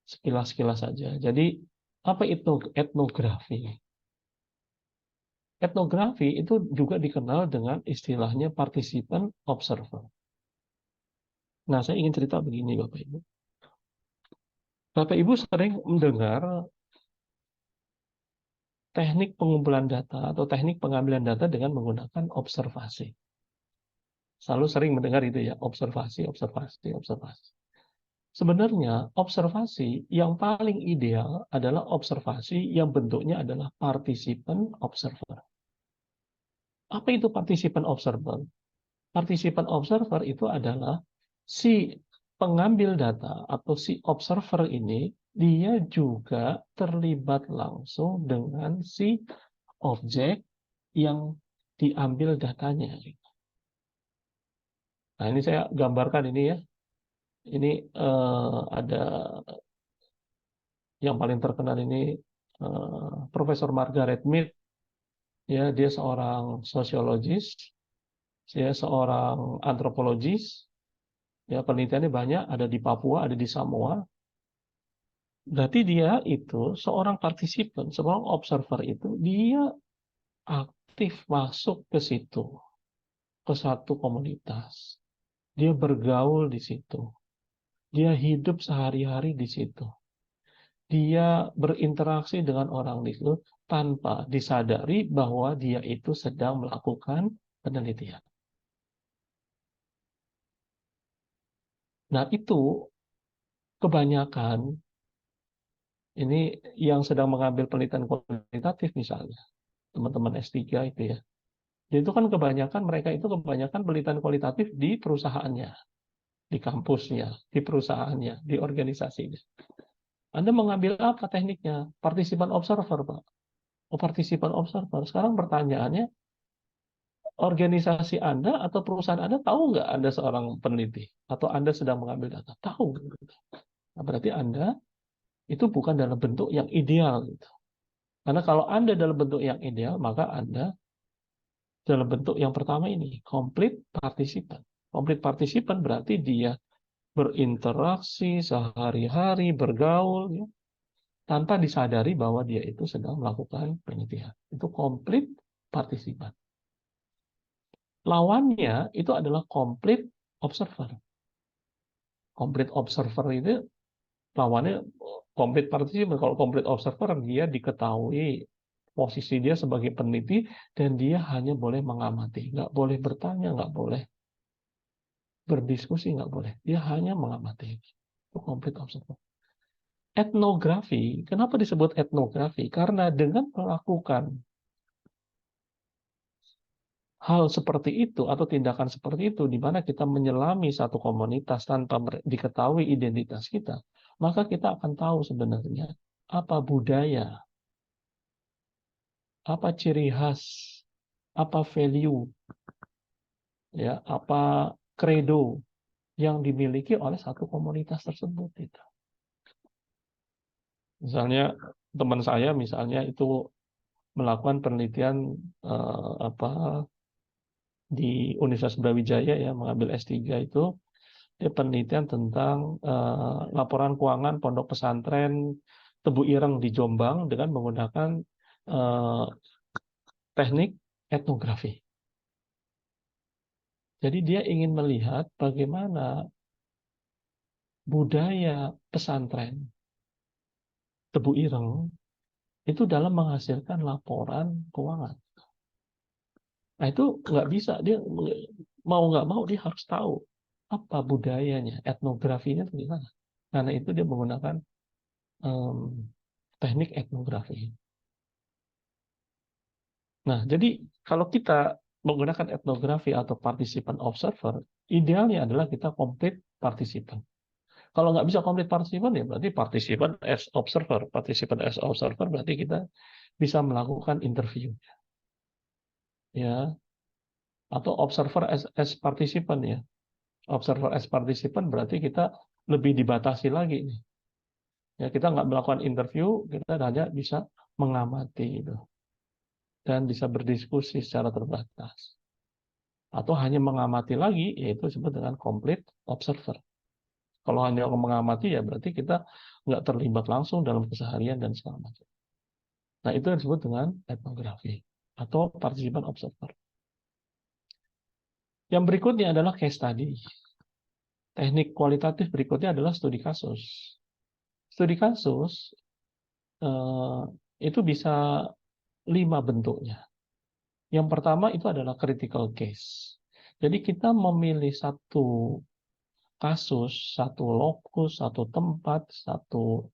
sekilas-sekilas saja. Jadi, apa itu etnografi? Etnografi itu juga dikenal dengan istilahnya participant observer. Nah, saya ingin cerita begini, Bapak Ibu. Bapak Ibu sering mendengar teknik pengumpulan data atau teknik pengambilan data dengan menggunakan observasi. Selalu sering mendengar itu ya, observasi, observasi, observasi. Sebenarnya observasi yang paling ideal adalah observasi yang bentuknya adalah participant observer. Apa itu participant observer? Participant observer itu adalah si pengambil data atau si observer ini dia juga terlibat langsung dengan si objek yang diambil datanya. Nah, ini saya gambarkan ini ya. Ini ada yang paling terkenal ini Profesor Margaret Mead. Ya, dia seorang sosiologis, dia seorang antropologis. Ya, penelitiannya banyak, ada di Papua, ada di Samoa. Berarti dia itu seorang partisipan, seorang observer itu dia aktif masuk ke situ, ke satu komunitas. Dia bergaul di situ. Dia hidup sehari-hari di situ. Dia berinteraksi dengan orang itu tanpa disadari bahwa dia itu sedang melakukan penelitian. Nah, itu kebanyakan ini yang sedang mengambil penelitian kualitatif misalnya, teman-teman S3 itu ya. Jadi itu kan kebanyakan mereka itu kebanyakan penelitian kualitatif di perusahaannya, di kampusnya, di perusahaannya, di organisasinya. Anda mengambil apa tekniknya? Partisipan observer, Pak. Oh, partisipan observer. Sekarang pertanyaannya, organisasi Anda atau perusahaan Anda tahu nggak Anda seorang peneliti? Atau Anda sedang mengambil data? Tahu. Nah, berarti Anda itu bukan dalam bentuk yang ideal. Gitu. Karena kalau Anda dalam bentuk yang ideal, maka Anda dalam bentuk yang pertama ini, complete participant. Complete participant berarti dia berinteraksi sehari-hari, bergaul, ya, tanpa disadari bahwa dia itu sedang melakukan penelitian. Itu complete participant. Lawannya itu adalah complete observer. Complete observer itu lawannya complete participant. Kalau complete observer, dia diketahui posisi dia sebagai peneliti dan dia hanya boleh mengamati, nggak boleh bertanya, nggak boleh berdiskusi, nggak boleh. Dia hanya mengamati. Itu complete observer. Etnografi, kenapa disebut etnografi? Karena dengan melakukan hal seperti itu atau tindakan seperti itu, di mana kita menyelami satu komunitas tanpa diketahui identitas kita, maka kita akan tahu sebenarnya apa budaya, apa ciri khas, apa value, ya, apa credo yang dimiliki oleh satu komunitas tersebut. Itu. Misalnya teman saya misalnya itu melakukan penelitian di Universitas Brawijaya ya, mengambil S3 itu dia penelitian tentang laporan keuangan pondok pesantren Tebu Ireng di Jombang dengan menggunakan teknik etnografi. Jadi dia ingin melihat bagaimana budaya pesantren Tebu Ireng itu dalam menghasilkan laporan keuangan. Nah itu nggak bisa, dia mau nggak mau dia harus tahu apa budayanya, etnografinya itu gimana. Karena itu dia menggunakan teknik etnografi. Nah, jadi kalau kita menggunakan etnografi atau participant observer, idealnya adalah kita complete participant. Kalau nggak bisa complete participant, ya berarti participant as observer. Participant as observer berarti kita bisa melakukan interview. Ya, atau observer as participant ya. Observer as participant berarti kita lebih dibatasi lagi nih. Ya, kita nggak melakukan interview, kita hanya bisa mengamati itu dan bisa berdiskusi secara terbatas. Atau hanya mengamati lagi, yaitu disebut dengan complete observer. Kalau hanya mengamati, ya berarti kita nggak terlibat langsung dalam keseharian dan segala macam. Nah, itu disebut dengan etnografi atau participan observer. Yang berikutnya adalah case study. Teknik kualitatif berikutnya adalah studi kasus. Studi kasus itu bisa 5 bentuknya. Yang pertama itu adalah critical case. Jadi kita memilih satu kasus, satu lokus, satu tempat, satu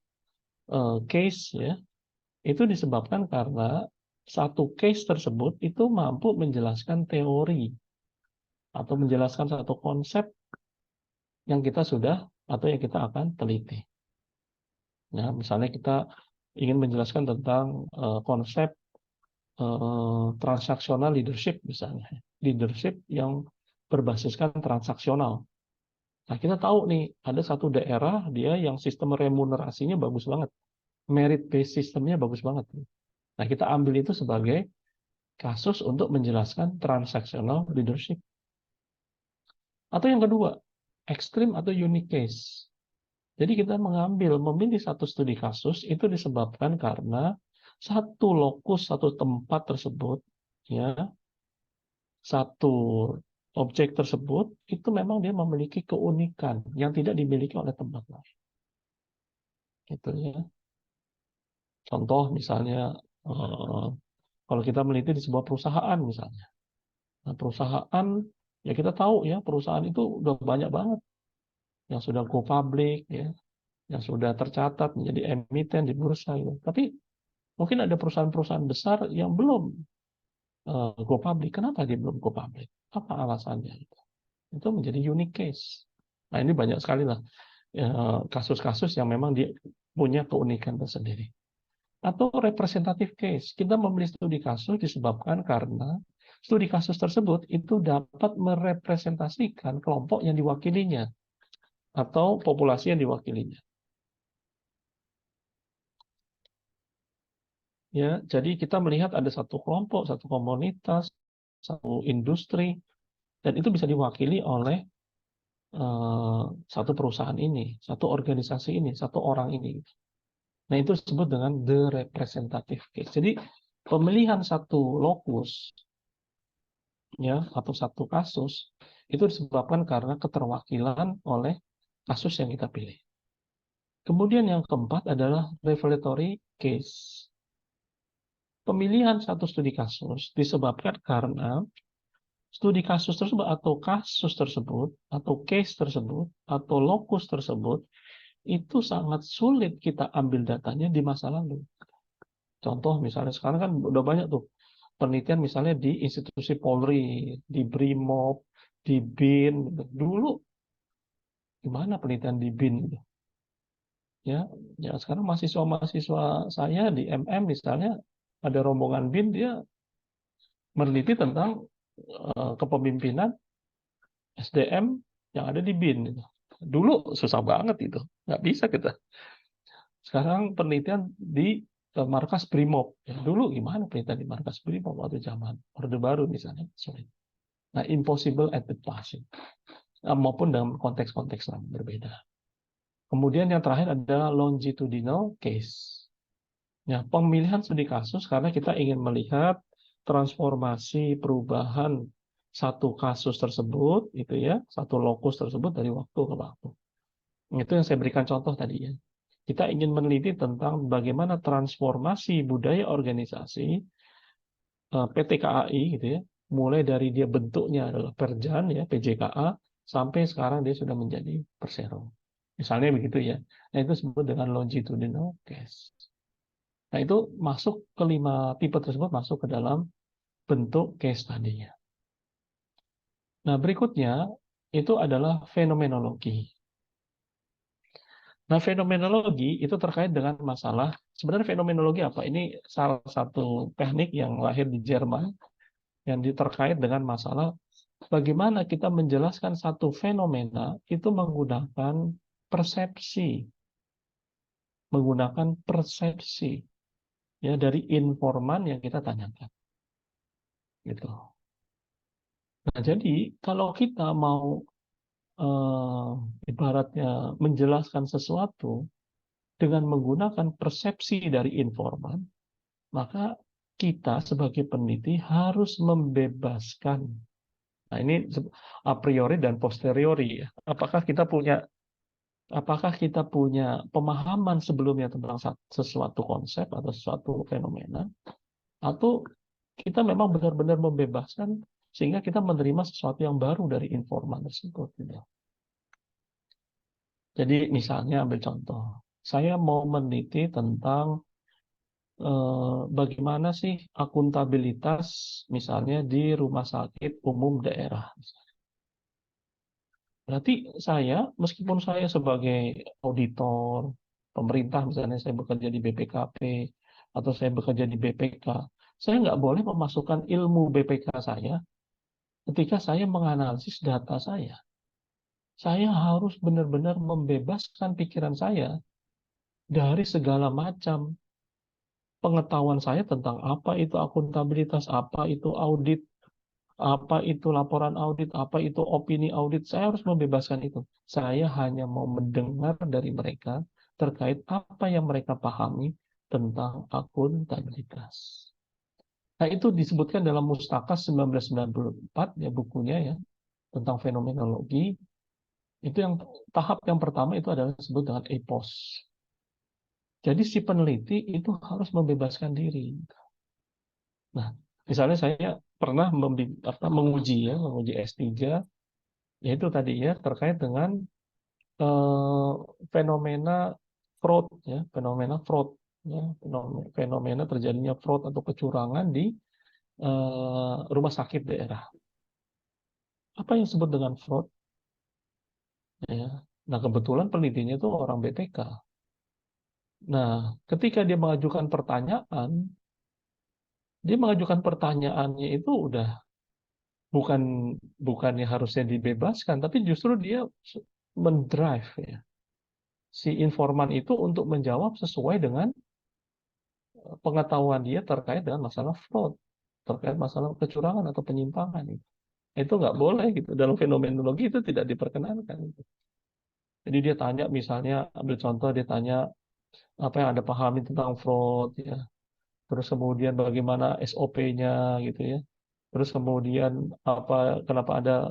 case ya, itu disebabkan karena satu case tersebut itu mampu menjelaskan teori atau menjelaskan satu konsep yang kita sudah atau yang kita akan teliti. Nah, misalnya kita ingin menjelaskan tentang konsep transaksional leadership misalnya, leadership yang berbasiskan transaksional. Nah, kita tahu nih ada satu daerah dia yang sistem remunerasinya bagus banget, merit based sistemnya bagus banget. Nah, kita ambil itu sebagai kasus untuk menjelaskan transactional leadership. Atau yang kedua, ekstrim atau unique case. Jadi kita memilih satu studi kasus itu disebabkan karena satu lokus, satu tempat tersebut, ya, satu objek tersebut itu memang dia memiliki keunikan yang tidak dimiliki oleh tempat lain. Gitu ya. Contoh misalnya kalau kita meneliti di sebuah perusahaan misalnya. Nah, perusahaan ya kita tahu ya perusahaan itu udah banyak banget. yang sudah go public, ya, yang sudah tercatat menjadi emiten di bursa. Gitu. Tapi mungkin ada perusahaan-perusahaan besar yang belum go public. Kenapa dia belum go public? Apa alasannya? Itu menjadi unique case. Nah, ini banyak sekali lah kasus-kasus yang memang dia punya keunikan tersendiri. Atau representative case. Kita memilih studi kasus disebabkan karena studi kasus tersebut itu dapat merepresentasikan kelompok yang diwakilinya atau populasi yang diwakilinya. Ya, jadi kita melihat ada satu kelompok, satu komunitas, satu industri, dan itu bisa diwakili oleh satu perusahaan ini, satu organisasi ini, satu orang ini. Nah, itu disebut dengan the representative case. Jadi, pemilihan satu lokus ya atau satu kasus itu disebabkan karena keterwakilan oleh kasus yang kita pilih. Kemudian yang keempat adalah revelatory case. Pemilihan satu studi kasus disebabkan karena studi kasus tersebut atau kasus tersebut atau case tersebut atau lokus tersebut itu sangat sulit kita ambil datanya di masa lalu. Contoh misalnya sekarang kan udah banyak tuh penelitian misalnya di institusi Polri, di BRIMOB, di BIN. Dulu gimana penelitian di BIN gitu? Ya, sekarang mahasiswa-mahasiswa saya di MM misalnya ada rombongan BIN dia meneliti tentang kepemimpinan SDM yang ada di BIN. Dulu susah banget itu, nggak bisa kita. Sekarang penelitian di markas BRIMOB. Ya, dulu gimana penelitian di markas BRIMOB waktu zaman Orde Baru misalnya? Sulit. Nah, impossible at the passing. Maupun dalam konteks-konteks lain berbeda. Kemudian yang terakhir adalah longitudinal case. Ya, pemilihan studi kasus karena kita ingin melihat transformasi perubahan satu kasus tersebut, itu ya, satu lokus tersebut dari waktu ke waktu. Itu yang saya berikan contoh tadi ya. Kita ingin meneliti tentang bagaimana transformasi budaya organisasi PT KAI gitu ya, mulai dari dia bentuknya adalah Perjan ya, PJKA, sampai sekarang dia sudah menjadi Persero. Misalnya begitu ya. Nah, itu disebut dengan longitudinal case. Nah, itu masuk kelima tipe tersebut masuk ke dalam bentuk case tadinya. Nah, berikutnya itu adalah fenomenologi. Nah, fenomenologi itu terkait dengan masalah, sebenarnya fenomenologi apa? Ini salah satu teknik yang lahir di Jerman, yang terkait dengan masalah bagaimana kita menjelaskan satu fenomena itu menggunakan persepsi. Menggunakan persepsi ya dari informan yang kita tanyakan. Gitu. Nah, jadi kalau kita mau ibaratnya menjelaskan sesuatu dengan menggunakan persepsi dari informan, maka kita sebagai peneliti harus membebaskan. Nah, ini a priori dan posteriori ya. Apakah kita punya pemahaman sebelumnya tentang sesuatu konsep atau sesuatu fenomena, atau kita memang benar-benar membebaskan sehingga kita menerima sesuatu yang baru dari informan tersebut. Jadi misalnya ambil contoh, saya mau meneliti tentang bagaimana sih akuntabilitas misalnya di rumah sakit umum daerah. Berarti saya, meskipun saya sebagai auditor, pemerintah misalnya saya bekerja di BPKP, atau saya bekerja di BPK, saya nggak boleh memasukkan ilmu BPK saya ketika saya menganalisis data saya. Saya harus benar-benar membebaskan pikiran saya dari segala macam pengetahuan saya tentang apa itu akuntabilitas, apa itu audit, apa itu laporan audit, apa itu opini audit. Saya harus membebaskan itu. Saya hanya mau mendengar dari mereka terkait apa yang mereka pahami tentang akuntabilitas. Nah, itu disebutkan dalam Mustakas 1994 ya bukunya ya tentang fenomenologi. Itu yang tahap yang pertama itu adalah disebut dengan epos. Jadi si peneliti itu harus membebaskan diri. Nah, misalnya saya pernah menguji S3 yaitu tadi ya terkait dengan fenomena fraud ya, fenomena fraud ya, fenomena terjadinya fraud atau kecurangan di rumah sakit daerah. Apa yang disebut dengan fraud? Ya. Nah, kebetulan penelitinya itu orang BPK. Nah, ketika dia mengajukan pertanyaannya itu udah bukannya harusnya dibebaskan, tapi justru dia mendrive ya, si informan itu untuk menjawab sesuai dengan pengetahuan dia terkait dengan masalah fraud, terkait masalah kecurangan atau penyimpangan. Itu nggak boleh gitu. Dalam fenomenologi itu tidak diperkenankan. Jadi dia tanya, misalnya ambil contoh, dia tanya apa yang Anda pahami tentang fraud ya. Terus kemudian bagaimana SOP-nya gitu ya. Terus kemudian kenapa Anda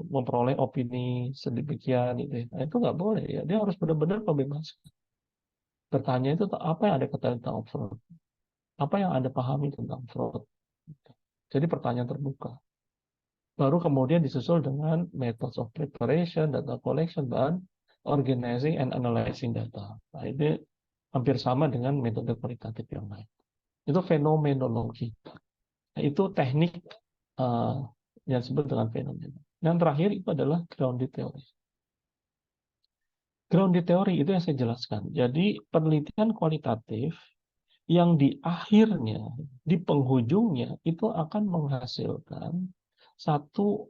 memperoleh opini sedemikian gitu ya. Nah, itu nggak boleh ya. Dia harus benar-benar membebaskan. Bertanya itu apa yang Anda ketahui tentang fraud? Apa yang Anda pahami tentang fraud? Jadi pertanyaan terbuka. Baru kemudian disusul dengan methods of preparation, data collection, dan organizing and analyzing data. Nah, ini hampir sama dengan metode kualitatif yang lain. Itu fenomenologi. Nah, itu teknik yang disebut dengan fenomena. Yang terakhir itu adalah grounded theory. Grounded theory itu yang saya jelaskan. Jadi penelitian kualitatif yang di akhirnya, di penghujungnya, itu akan menghasilkan satu,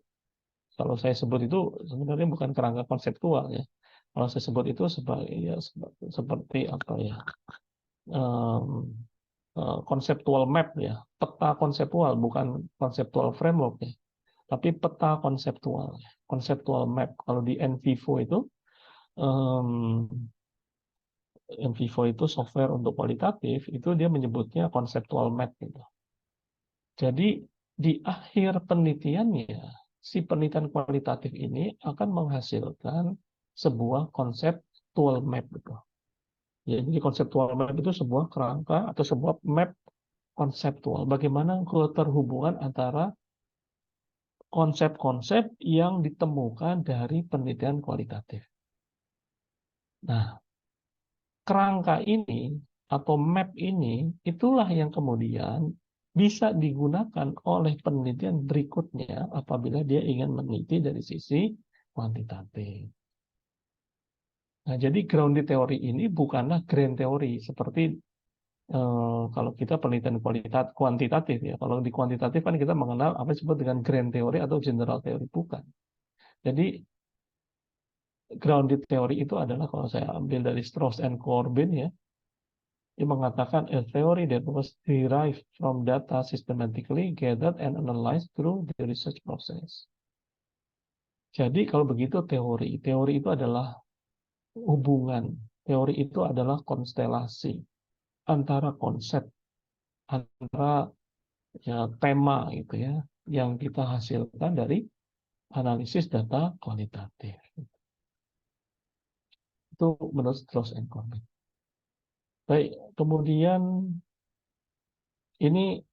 kalau saya sebut itu sebenarnya bukan kerangka konseptual ya. Kalau saya sebut itu seperti apa ya, konseptual map ya, peta konseptual, bukan konseptual framework ya, tapi peta konseptual, konseptual map. Kalau di NVivo itu software untuk kualitatif, itu dia menyebutnya konseptual map gitu. Jadi di akhir penelitiannya, si penelitian kualitatif ini akan menghasilkan sebuah konseptual map gitu. Ya, jadi konseptual map itu sebuah kerangka atau sebuah map konseptual. Bagaimana keterhubungan antara konsep-konsep yang ditemukan dari penelitian kualitatif. Nah, kerangka ini atau map ini itulah yang kemudian bisa digunakan oleh penelitian berikutnya apabila dia ingin meneliti dari sisi kuantitatif. Nah, jadi grounded theory ini bukanlah grand theory seperti kalau kita penelitian kuantitatif ya. Kalau di kuantitatif kan kita mengenal apa yang disebut dengan grand theory atau general theory, bukan. Jadi grounded theory itu adalah, kalau saya ambil dari Strauss and Corbin ya, dia mengatakan a theory that was derived from data systematically gathered and analyzed through the research process. Jadi kalau begitu teori itu adalah hubungan, teori itu adalah konstelasi antara konsep, antara ya, tema gitu ya, yang kita hasilkan dari analisis data kualitatif. Itu menurut Strauss and Corbin. Baik, kemudian ini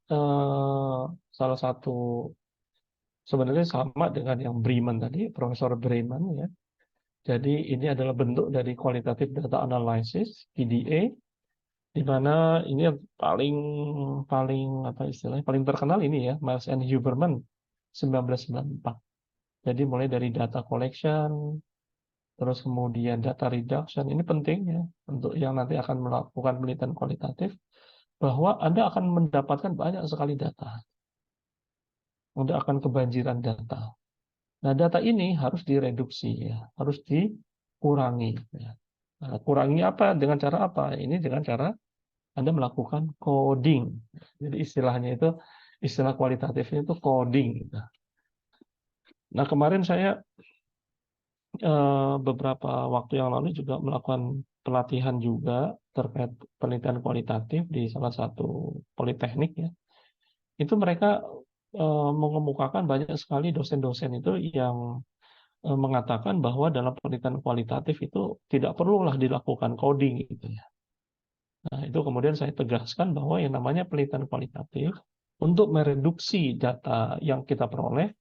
salah satu, sebenarnya sama dengan yang Breeman tadi, Profesor Breeman ya. Jadi ini adalah bentuk dari qualitative data analysis (QDA), di mana ini yang paling apa istilahnya, paling terkenal ini ya, Miles and Huberman 1994. Jadi mulai dari data collection, terus kemudian data reduction. Ini penting ya untuk yang nanti akan melakukan penelitian kualitatif, bahwa Anda akan mendapatkan banyak sekali data. Anda akan kebanjiran data. Nah, data ini harus direduksi ya, harus dikurangi ya. Nah, kurangi apa? Dengan cara apa? Ini dengan cara Anda melakukan coding. Jadi istilahnya itu, istilah kualitatifnya itu coding gitu. Nah, kemarin saya beberapa waktu yang lalu juga melakukan pelatihan juga terkait penelitian kualitatif di salah satu politeknik ya. Itu mereka mengemukakan banyak sekali dosen-dosen itu yang mengatakan bahwa dalam penelitian kualitatif itu tidak perlulah dilakukan coding gitu ya. Nah, itu kemudian saya tegaskan bahwa yang namanya penelitian kualitatif untuk mereduksi data yang kita peroleh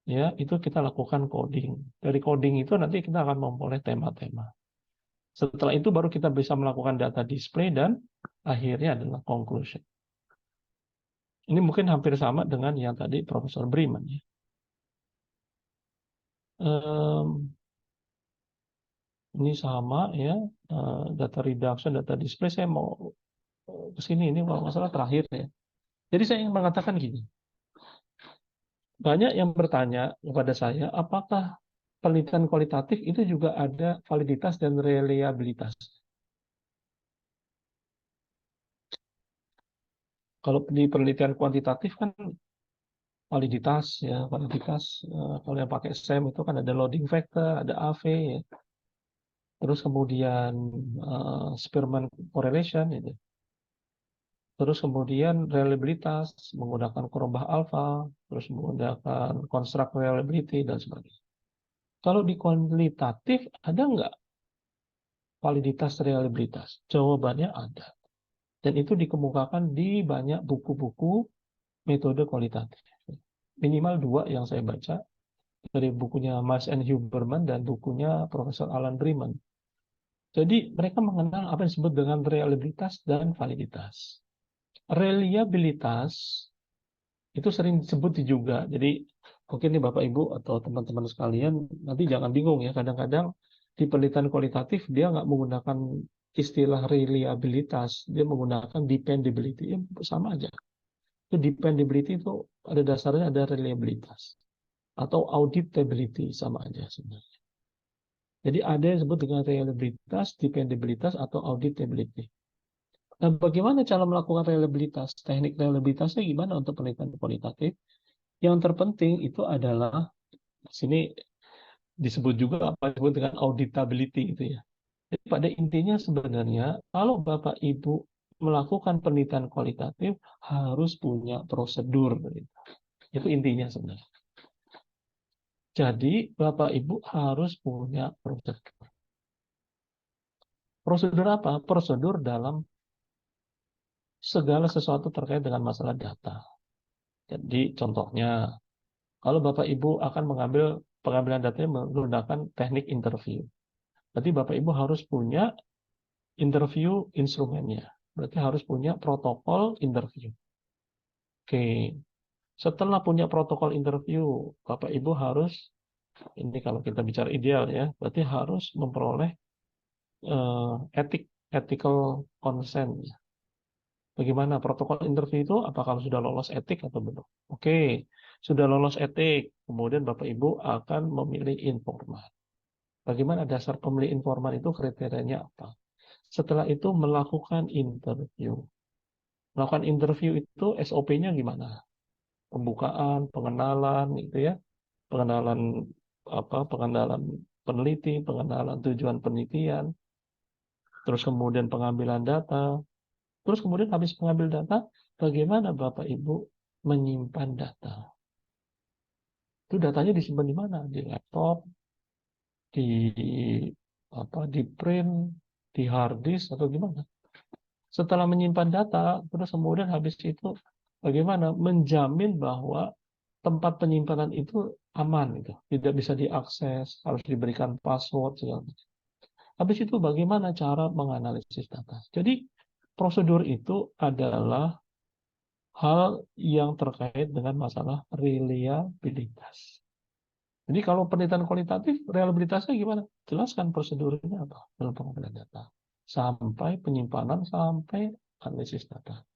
ya itu kita lakukan coding. Dari coding itu nanti kita akan memperoleh tema-tema. Setelah itu baru kita bisa melakukan data display dan akhirnya adalah conclusion. Ini mungkin hampir sama dengan yang tadi Profesor Briman ya. Ini sama ya, data reduction, data display. Saya mau ke sini, ini kalau masalah terakhir ya. Jadi saya ingin mengatakan gini, banyak yang bertanya kepada saya, apakah penelitian kualitatif itu juga ada validitas dan reliabilitas? Kalau di penelitian kuantitatif kan validitas ya, validitas kalau yang pakai SEM itu kan ada loading factor, ada AV ya. Terus kemudian Spearman correlation itu. Terus kemudian reliabilitas menggunakan kurva alfa, terus menggunakan construct reliability dan sebagainya. Kalau di kualitatif ada nggak validitas reliabilitas? Jawabannya ada. Dan itu dikemukakan di banyak buku-buku metode kualitatif. Minimal 2 yang saya baca, dari bukunya Miles and Huberman dan bukunya Profesor Alan Briman. Jadi mereka mengenal apa yang disebut dengan reliabilitas dan validitas. Reliabilitas itu sering disebut juga. Jadi mungkin nih Bapak Ibu atau teman-teman sekalian nanti jangan bingung ya. Kadang-kadang di penelitian kualitatif dia nggak menggunakan istilah reliabilitas, dia menggunakan dependability. Ya, sama aja. Itu dependability itu ada dasarnya ada reliabilitas atau auditability, sama aja sebenarnya. Jadi ada yang disebut dengan reliabilitas, dependabilitas atau auditability. Nah, bagaimana cara melakukan reliabilitas? Teknik reliabilitasnya gimana untuk penelitian kualitatif? Yang terpenting itu adalah, di sini disebut juga apa disebut dengan auditability itu ya. Jadi pada intinya sebenarnya kalau Bapak Ibu melakukan penelitian kualitatif harus punya prosedur. Itu intinya sebenarnya. Jadi Bapak Ibu harus punya prosedur. Prosedur apa? Prosedur dalam segala sesuatu terkait dengan masalah data. Jadi contohnya, kalau Bapak Ibu akan mengambil pengambilan datanya menggunakan teknik interview. Berarti Bapak Ibu harus punya interview instrumennya. Berarti harus punya protokol interview. Oke, setelah punya protokol interview, Bapak Ibu harus, ini kalau kita bicara ideal ya, berarti harus memperoleh ethical consent. Bagaimana protokol interview itu? Apakah sudah lolos etik atau belum? Oke, sudah lolos etik. Kemudian Bapak Ibu akan memilih informan. Bagaimana dasar pemilih informan itu kriterianya apa? Setelah itu melakukan interview. Melakukan interview itu SOP-nya gimana? Pembukaan, pengenalan, itu ya, pengenalan apa? Pengenalan peneliti, pengenalan tujuan penelitian, terus kemudian pengambilan data. Terus kemudian habis mengambil data, bagaimana Bapak Ibu menyimpan data? Itu datanya disimpan di mana? Di laptop, di print, di hard disk atau gimana? Setelah menyimpan data, terus kemudian habis itu bagaimana menjamin bahwa tempat penyimpanan itu aman gitu, tidak bisa diakses, harus diberikan password segala macam. Habis itu bagaimana cara menganalisis data? Jadi prosedur itu adalah hal yang terkait dengan masalah reliabilitas. Jadi kalau penelitian kualitatif, reliabilitasnya gimana? Jelaskan prosedurnya apa dalam pengambilan data. Sampai penyimpanan, sampai analisis data.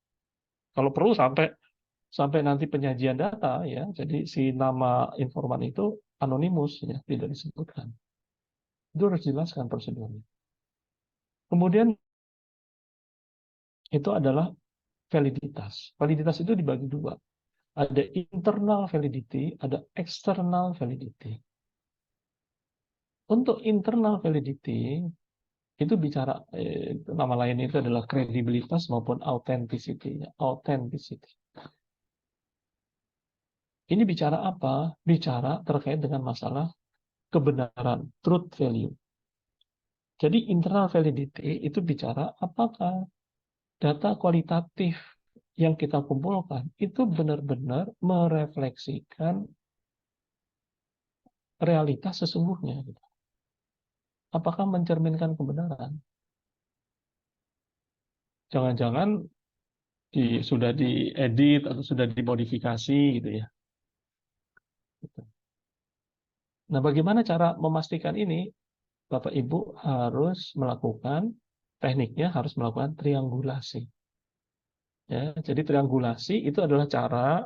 Kalau perlu sampai nanti penyajian data, ya. Jadi si nama informan itu anonimus, ya, tidak disebutkan. Itu harus dijelaskan prosedurnya. Kemudian itu adalah validitas. Validitas itu dibagi dua. Ada internal validity, ada external validity. Untuk internal validity, itu bicara, nama lain itu adalah kredibilitas maupun authenticity. Authenticity. Ini bicara apa? Bicara terkait dengan masalah kebenaran, truth value. Jadi internal validity itu bicara apakah data kualitatif yang kita kumpulkan itu benar-benar merefleksikan realitas sesungguhnya? Gitu. Apakah mencerminkan kebenaran? Jangan-jangan sudah diedit atau sudah dimodifikasi gitu ya. Gitu. Nah, bagaimana cara memastikan ini? Bapak Ibu harus melakukan tekniknya, harus melakukan triangulasi. Ya, jadi triangulasi itu adalah cara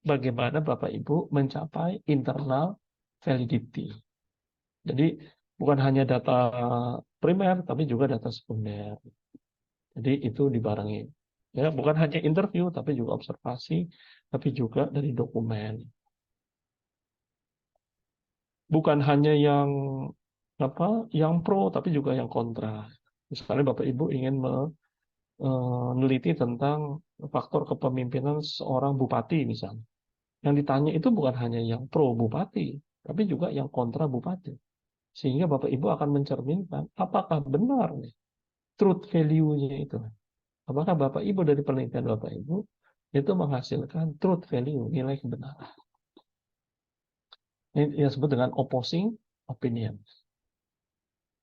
bagaimana Bapak Ibu mencapai internal validity. Jadi bukan hanya data primer, tapi juga data sekunder. Jadi itu dibarengi. Ya, bukan hanya interview, tapi juga observasi, tapi juga dari dokumen. Bukan hanya yang pro, tapi juga yang kontra. Misalnya Bapak Ibu ingin meneliti tentang faktor kepemimpinan seorang bupati misalnya. Yang ditanya itu bukan hanya yang pro bupati, tapi juga yang kontra bupati. Sehingga Bapak Ibu akan mencerminkan apakah benar nih truth value-nya itu. Apakah Bapak Ibu dari penelitian Bapak Ibu itu menghasilkan truth value, nilai kebenaran. Ini yang disebut dengan opposing opinion.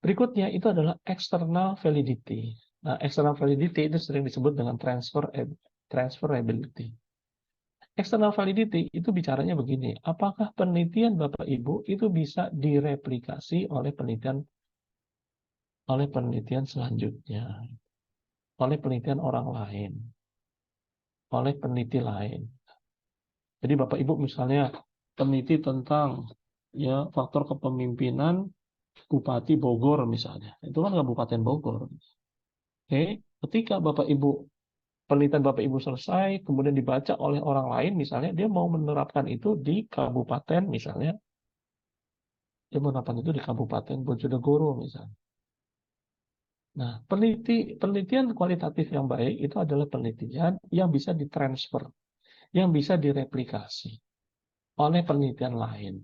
Berikutnya itu adalah external validity. Nah, external validity itu sering disebut dengan transferability. External validity itu bicaranya begini, apakah penelitian Bapak Ibu itu bisa direplikasi oleh penelitian selanjutnya, oleh penelitian orang lain, oleh peneliti lain. Jadi Bapak Ibu misalnya peneliti tentang ya faktor kepemimpinan Bupati Bogor misalnya, itu kan Kabupaten Bogor. Oke, ketika Bapak Ibu penelitian Bapak Ibu selesai, kemudian dibaca oleh orang lain, misalnya dia mau menerapkan itu di kabupaten, misalnya dia menerapkan itu di Kabupaten Bojonegoro misalnya. Nah, penelitian kualitatif yang baik itu adalah penelitian yang bisa ditransfer, yang bisa direplikasi oleh penelitian lain.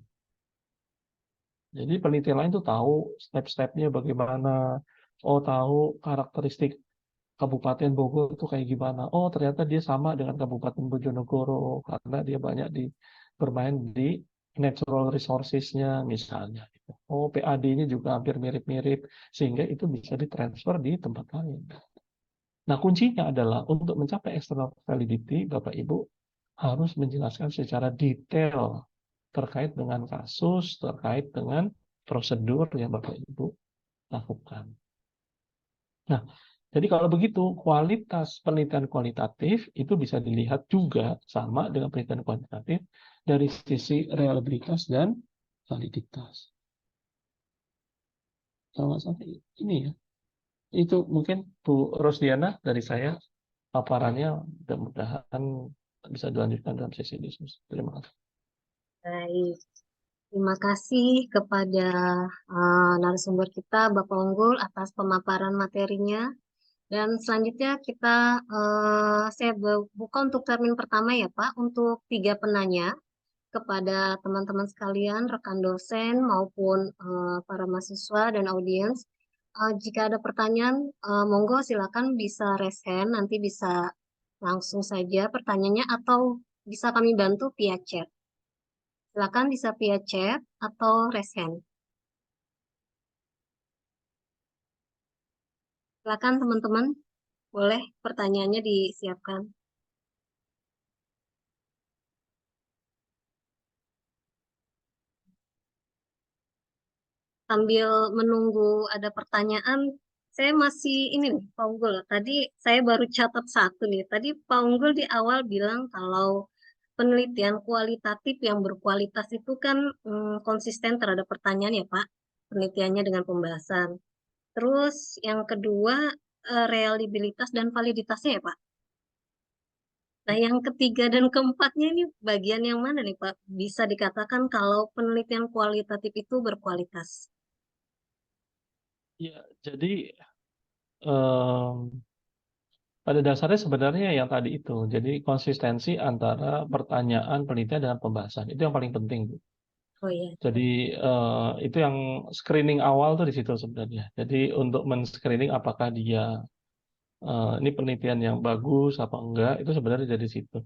Jadi penelitian lain tuh tahu step-stepnya bagaimana, tahu karakteristik Kabupaten Bogor itu kayak gimana. Oh, ternyata dia sama dengan Kabupaten Bojonegoro karena dia banyak bermain di natural resources-nya misalnya. Oh, PAD-nya juga hampir mirip-mirip sehingga itu bisa ditransfer di tempat lain. Nah, kuncinya adalah untuk mencapai external validity, Bapak Ibu harus menjelaskan secara detail terkait dengan kasus, terkait dengan prosedur yang Bapak Ibu lakukan. Nah, jadi kalau begitu, kualitas penelitian kualitatif itu bisa dilihat juga sama dengan penelitian kuantitatif dari sisi reliabilitas dan validitas. Kalau nggak salah ini ya, itu mungkin Bu Rosdiana dari saya paparannya, mudah-mudahan bisa dilanjutkan dalam sesi diskusi. Terima kasih. Baik, terima kasih kepada narasumber kita, Bapak Unggul, atas pemaparan materinya. Dan selanjutnya saya buka untuk termin pertama ya Pak, untuk 3 penanya kepada teman-teman sekalian, rekan dosen maupun para mahasiswa dan audiens. Jika ada pertanyaan, monggo silakan bisa raise hand, nanti bisa langsung saja pertanyaannya atau bisa kami bantu via chat. Silakan bisa via chat atau raise hand. Silakan teman-teman, boleh pertanyaannya disiapkan. Sambil menunggu ada pertanyaan, saya masih ini nih, Pak Unggul. Tadi saya baru catat satu nih. Tadi Pak Unggul di awal bilang kalau penelitian kualitatif yang berkualitas itu kan konsisten terhadap pertanyaan ya Pak, penelitiannya dengan pembahasan. Terus yang kedua, reliabilitas dan validitasnya ya Pak. Nah, yang ketiga dan keempatnya ini bagian yang mana nih Pak? Bisa dikatakan kalau penelitian kualitatif itu berkualitas. Ya, jadi pada dasarnya sebenarnya yang tadi itu, jadi konsistensi antara pertanyaan, penelitian, dengan pembahasan itu yang paling penting. Oh iya. Jadi itu yang screening awal tuh di situ sebenarnya. Jadi untuk men-screening apakah dia ini penelitian yang bagus apa enggak, itu sebenarnya dari situ.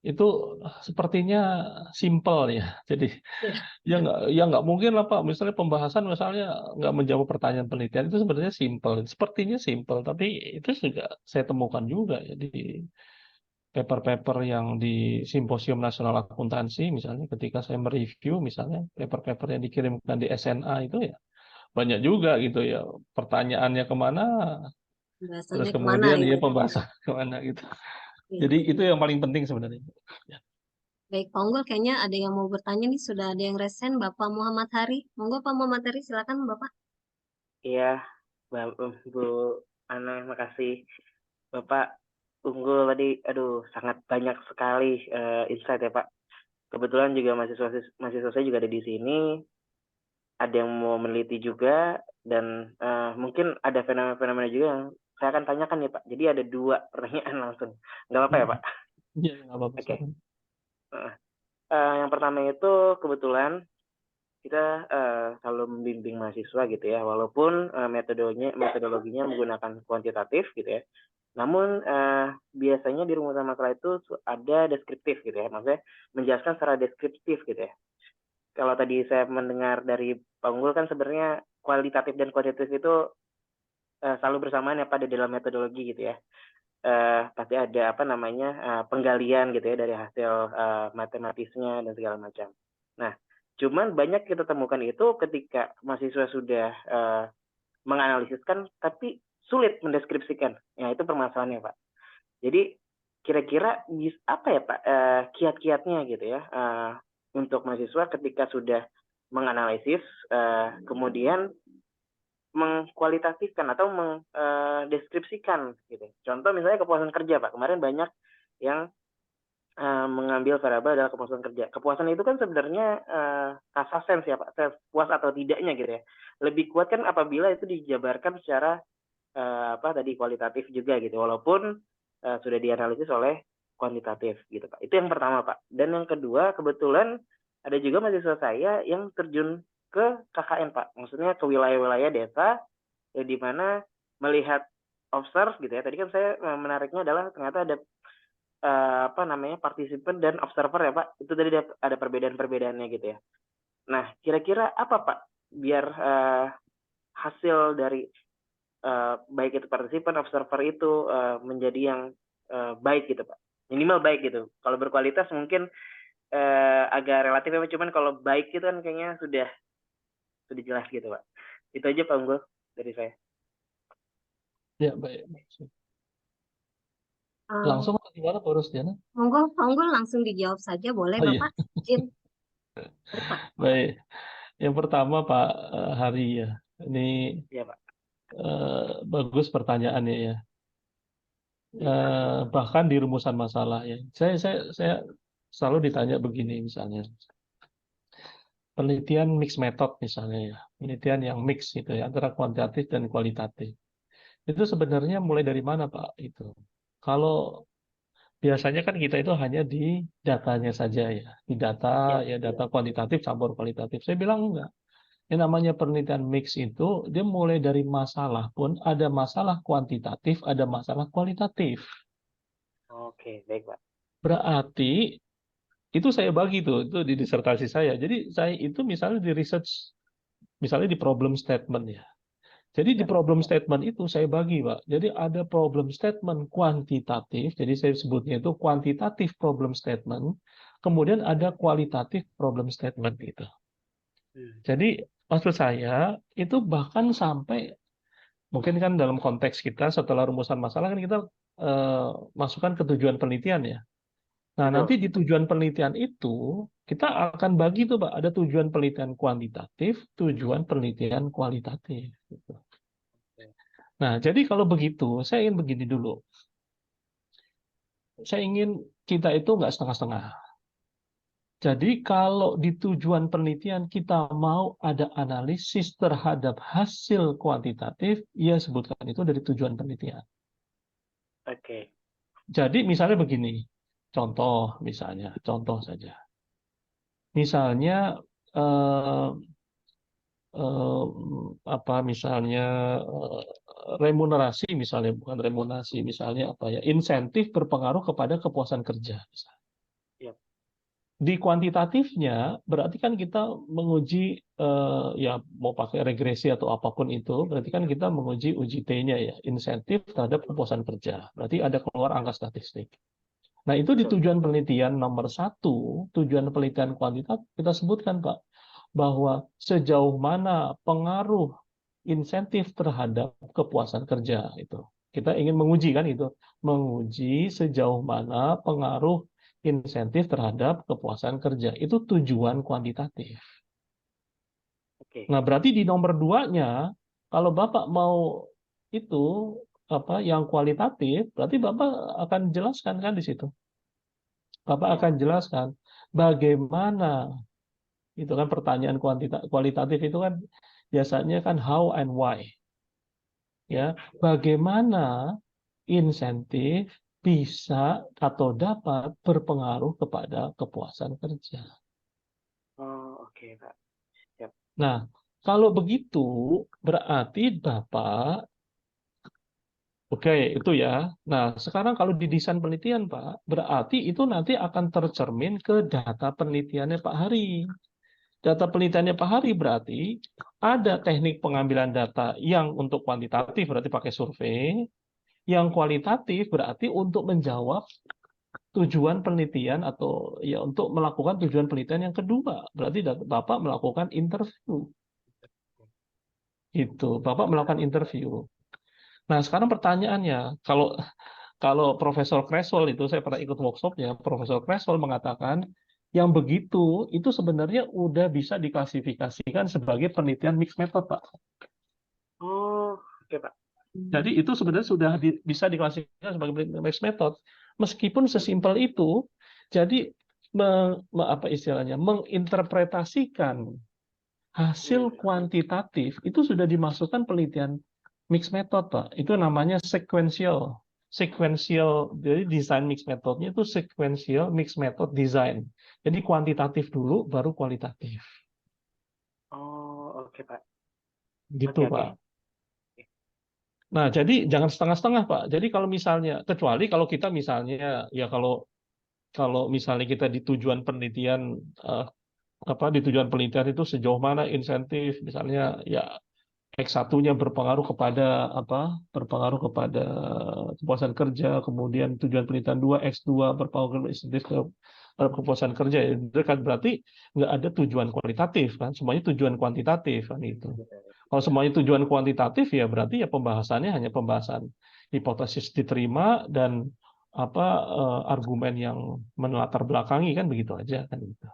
itu sepertinya simpel ya. Jadi Ya. ya nggak mungkin lah Pak. Misalnya pembahasan misalnya nggak menjawab pertanyaan penelitian itu sebenarnya simpel. Sepertinya simpel, tapi itu juga saya temukan juga ya di paper-paper yang di Simposium Nasional Akuntansi misalnya ketika saya mereview misalnya paper-paper yang dikirimkan di SNA itu ya banyak juga gitu ya pertanyaannya kemana terus Pembahasannya kemana kemudian ya ya? pembahasan kemana gitu. Iya. Jadi itu yang paling penting sebenarnya. Ya. Baik, Pak Unggul, kayaknya ada yang mau bertanya nih, sudah ada yang resen, Bapak Muhammad Hari. Monggo Pak Muhammad Hari, silakan Bapak. Iya, Bu Ana, makasih. Bapak Unggul tadi, aduh, sangat banyak sekali insight ya Pak. Kebetulan juga mahasiswa saya juga ada di sini, ada yang mau meneliti juga, dan mungkin ada fenomena-fenomena juga yang saya akan tanyakan nih Pak. Jadi ada 2 pertanyaan langsung. Nggak apa-apa ya Pak? Iya, nggak apa-apa. Oke. Yang pertama itu kebetulan kita selalu membimbing mahasiswa gitu ya, walaupun metodologinya menggunakan kuantitatif gitu ya. Namun biasanya di rumusan masalah itu ada deskriptif gitu ya, maksudnya menjelaskan secara deskriptif gitu ya. Kalau tadi saya mendengar dari Pak Unggul kan sebenarnya kualitatif dan kuantitatif itu selalu bersamaan ya pada dalam metodologi gitu ya. Pasti ada penggalian gitu ya dari hasil matematisnya dan segala macam. Nah, cuman banyak kita temukan itu ketika mahasiswa sudah menganalisiskan tapi sulit mendeskripsikan. Ya, itu permasalahannya, Pak. Jadi kira-kira apa ya, Pak, kiat-kiatnya gitu ya untuk mahasiswa ketika sudah menganalisis kemudian mengkualitatifkan atau mendeskripsikan gitu. Contoh misalnya kepuasan kerja, Pak. Kemarin banyak yang mengambil variabel adalah kepuasan kerja. Kepuasan itu kan sebenarnya rasa sense ya Pak, sense puas atau tidaknya gitu ya. Lebih kuat kan apabila itu dijabarkan secara kualitatif juga gitu, walaupun sudah dianalisis oleh kuantitatif gitu Pak. Itu yang pertama Pak. Dan yang kedua kebetulan ada juga mahasiswa saya yang terjun ke KKN Pak, maksudnya ke wilayah-wilayah desa di mana melihat observe gitu ya. Tadi kan saya menariknya adalah ternyata ada partisipan dan observer ya Pak. Itu tadi ada perbedaan-perbedaannya gitu ya. Nah, kira-kira apa Pak biar hasil dari baik itu partisipan, observer itu menjadi yang baik gitu Pak. Minimal baik gitu. Kalau berkualitas mungkin agak relatif ya, cuman kalau baik itu kan kayaknya sudah jelas gitu Pak. Itu aja Pak Unggul dari saya. Ya, baik. Langsung atau gimana Pak Rusdiana? Monggo Pak Unggul langsung dijawab saja, boleh Oh, iya. Bapak? Izin. Baik. Yang pertama Pak Hari ya. Ini Iya Pak. bagus pertanyaannya ya. Bahkan di rumusan masalah ya. Saya selalu ditanya begini misalnya. Penelitian mix method misalnya ya. Penelitian yang mix gitu ya antara kuantitatif dan kualitatif. Itu sebenarnya mulai dari mana Pak itu? Kalau biasanya kan kita itu hanya di datanya saja ya. Di data ya data kuantitatif campur kualitatif. Saya bilang enggak. Yang namanya penelitian mix itu dia mulai dari masalah pun ada masalah kuantitatif, ada masalah kualitatif. Oke, baik Pak. Berarti itu saya bagi tuh, itu di disertasi saya. Jadi saya itu misalnya di research, misalnya di problem statement ya. Jadi di problem statement itu saya bagi, Pak. Jadi ada problem statement kuantitatif, jadi saya sebutnya itu kuantitatif problem statement, kemudian ada kualitatif problem statement gitu. Jadi maksud saya itu bahkan sampai mungkin kan dalam konteks kita setelah rumusan masalah kan kita masukkan ke tujuan penelitian ya. Nah, nanti di tujuan penelitian itu kita akan bagi tuh Pak, ada tujuan penelitian kuantitatif, tujuan penelitian kualitatif gitu. Nah, jadi kalau begitu, saya ingin begini dulu. Saya ingin kita itu nggak setengah-setengah. Jadi kalau di tujuan penelitian kita mau ada analisis terhadap hasil kuantitatif, ya sebutkan itu dari tujuan penelitian. Oke. Jadi misalnya begini, contoh saja. Misalnya misalnya remunerasi misalnya bukan remunerasi misalnya apa ya insentif berpengaruh kepada kepuasan kerja misalnya. di kuantitatifnya berarti kan kita menguji ya mau pakai regresi atau apapun itu, berarti kan kita menguji uji T-nya ya, insentif terhadap kepuasan kerja. Berarti ada keluar angka statistik. Nah, itu di tujuan penelitian nomor 1, tujuan penelitian kuantitatif, kita sebutkan, Pak, bahwa sejauh mana pengaruh insentif terhadap kepuasan kerja itu. Kita ingin menguji kan itu, menguji sejauh mana pengaruh insentif terhadap kepuasan kerja. Itu tujuan kuantitatif. Oke. Nah, berarti di nomor 2-nya, kalau Bapak mau itu apa yang kualitatif, berarti Bapak akan jelaskan kan di situ. Bapak akan jelaskan bagaimana, itu kan pertanyaan kualitatif itu kan biasanya kan how and why. Ya, bagaimana insentif bisa atau dapat berpengaruh kepada kepuasan kerja. Oh, oke, Pak. Siap. Nah, kalau begitu berarti Bapak, oke, itu ya. Nah, sekarang kalau di desain penelitian, Pak, berarti itu nanti akan tercermin ke data penelitiannya Pak Hari. Data penelitiannya Pak Hari berarti ada teknik pengambilan data yang untuk kuantitatif, berarti pakai survei. Yang kualitatif berarti untuk menjawab tujuan penelitian atau ya untuk melakukan tujuan penelitian yang kedua. Berarti Bapak melakukan interview. Itu, Bapak melakukan interview. Nah, sekarang pertanyaannya, kalau Profesor Creswell itu saya pernah ikut workshopnya, Profesor Creswell mengatakan yang begitu itu sebenarnya udah bisa diklasifikasikan sebagai penelitian mixed method, Pak. Oh, oke, Pak. Jadi itu sebenarnya sudah bisa diklasifikasikan sebagai mixed method. Meskipun sesimpel itu, jadi apa istilahnya, menginterpretasikan hasil kuantitatif itu sudah dimasukkan penelitian mixed method, Pak. Itu namanya sequential. Jadi desain mixed methodnya itu sequential mixed method design. Jadi kuantitatif dulu, baru kualitatif. Oh, oke, Pak. Gitu, Oke. Pak. Nah, jadi jangan setengah-setengah, Pak. Jadi kalau misalnya, kecuali kalau kita misalnya, ya kalau misalnya kita di tujuan penelitian, di tujuan penelitian itu sejauh mana insentif, misalnya ya X1-nya berpengaruh kepada kepuasan kerja, kemudian tujuan penelitian 2, X2 berpengaruh insentif ke kepuasan kerja. Itu kan berarti nggak ada tujuan kualitatif kan, semuanya tujuan kuantitatif kan itu. Kalau semuanya tujuan kuantitatif ya berarti ya pembahasannya hanya pembahasan hipotesis diterima dan argumen yang melatar belakangi kan begitu aja kan gitu.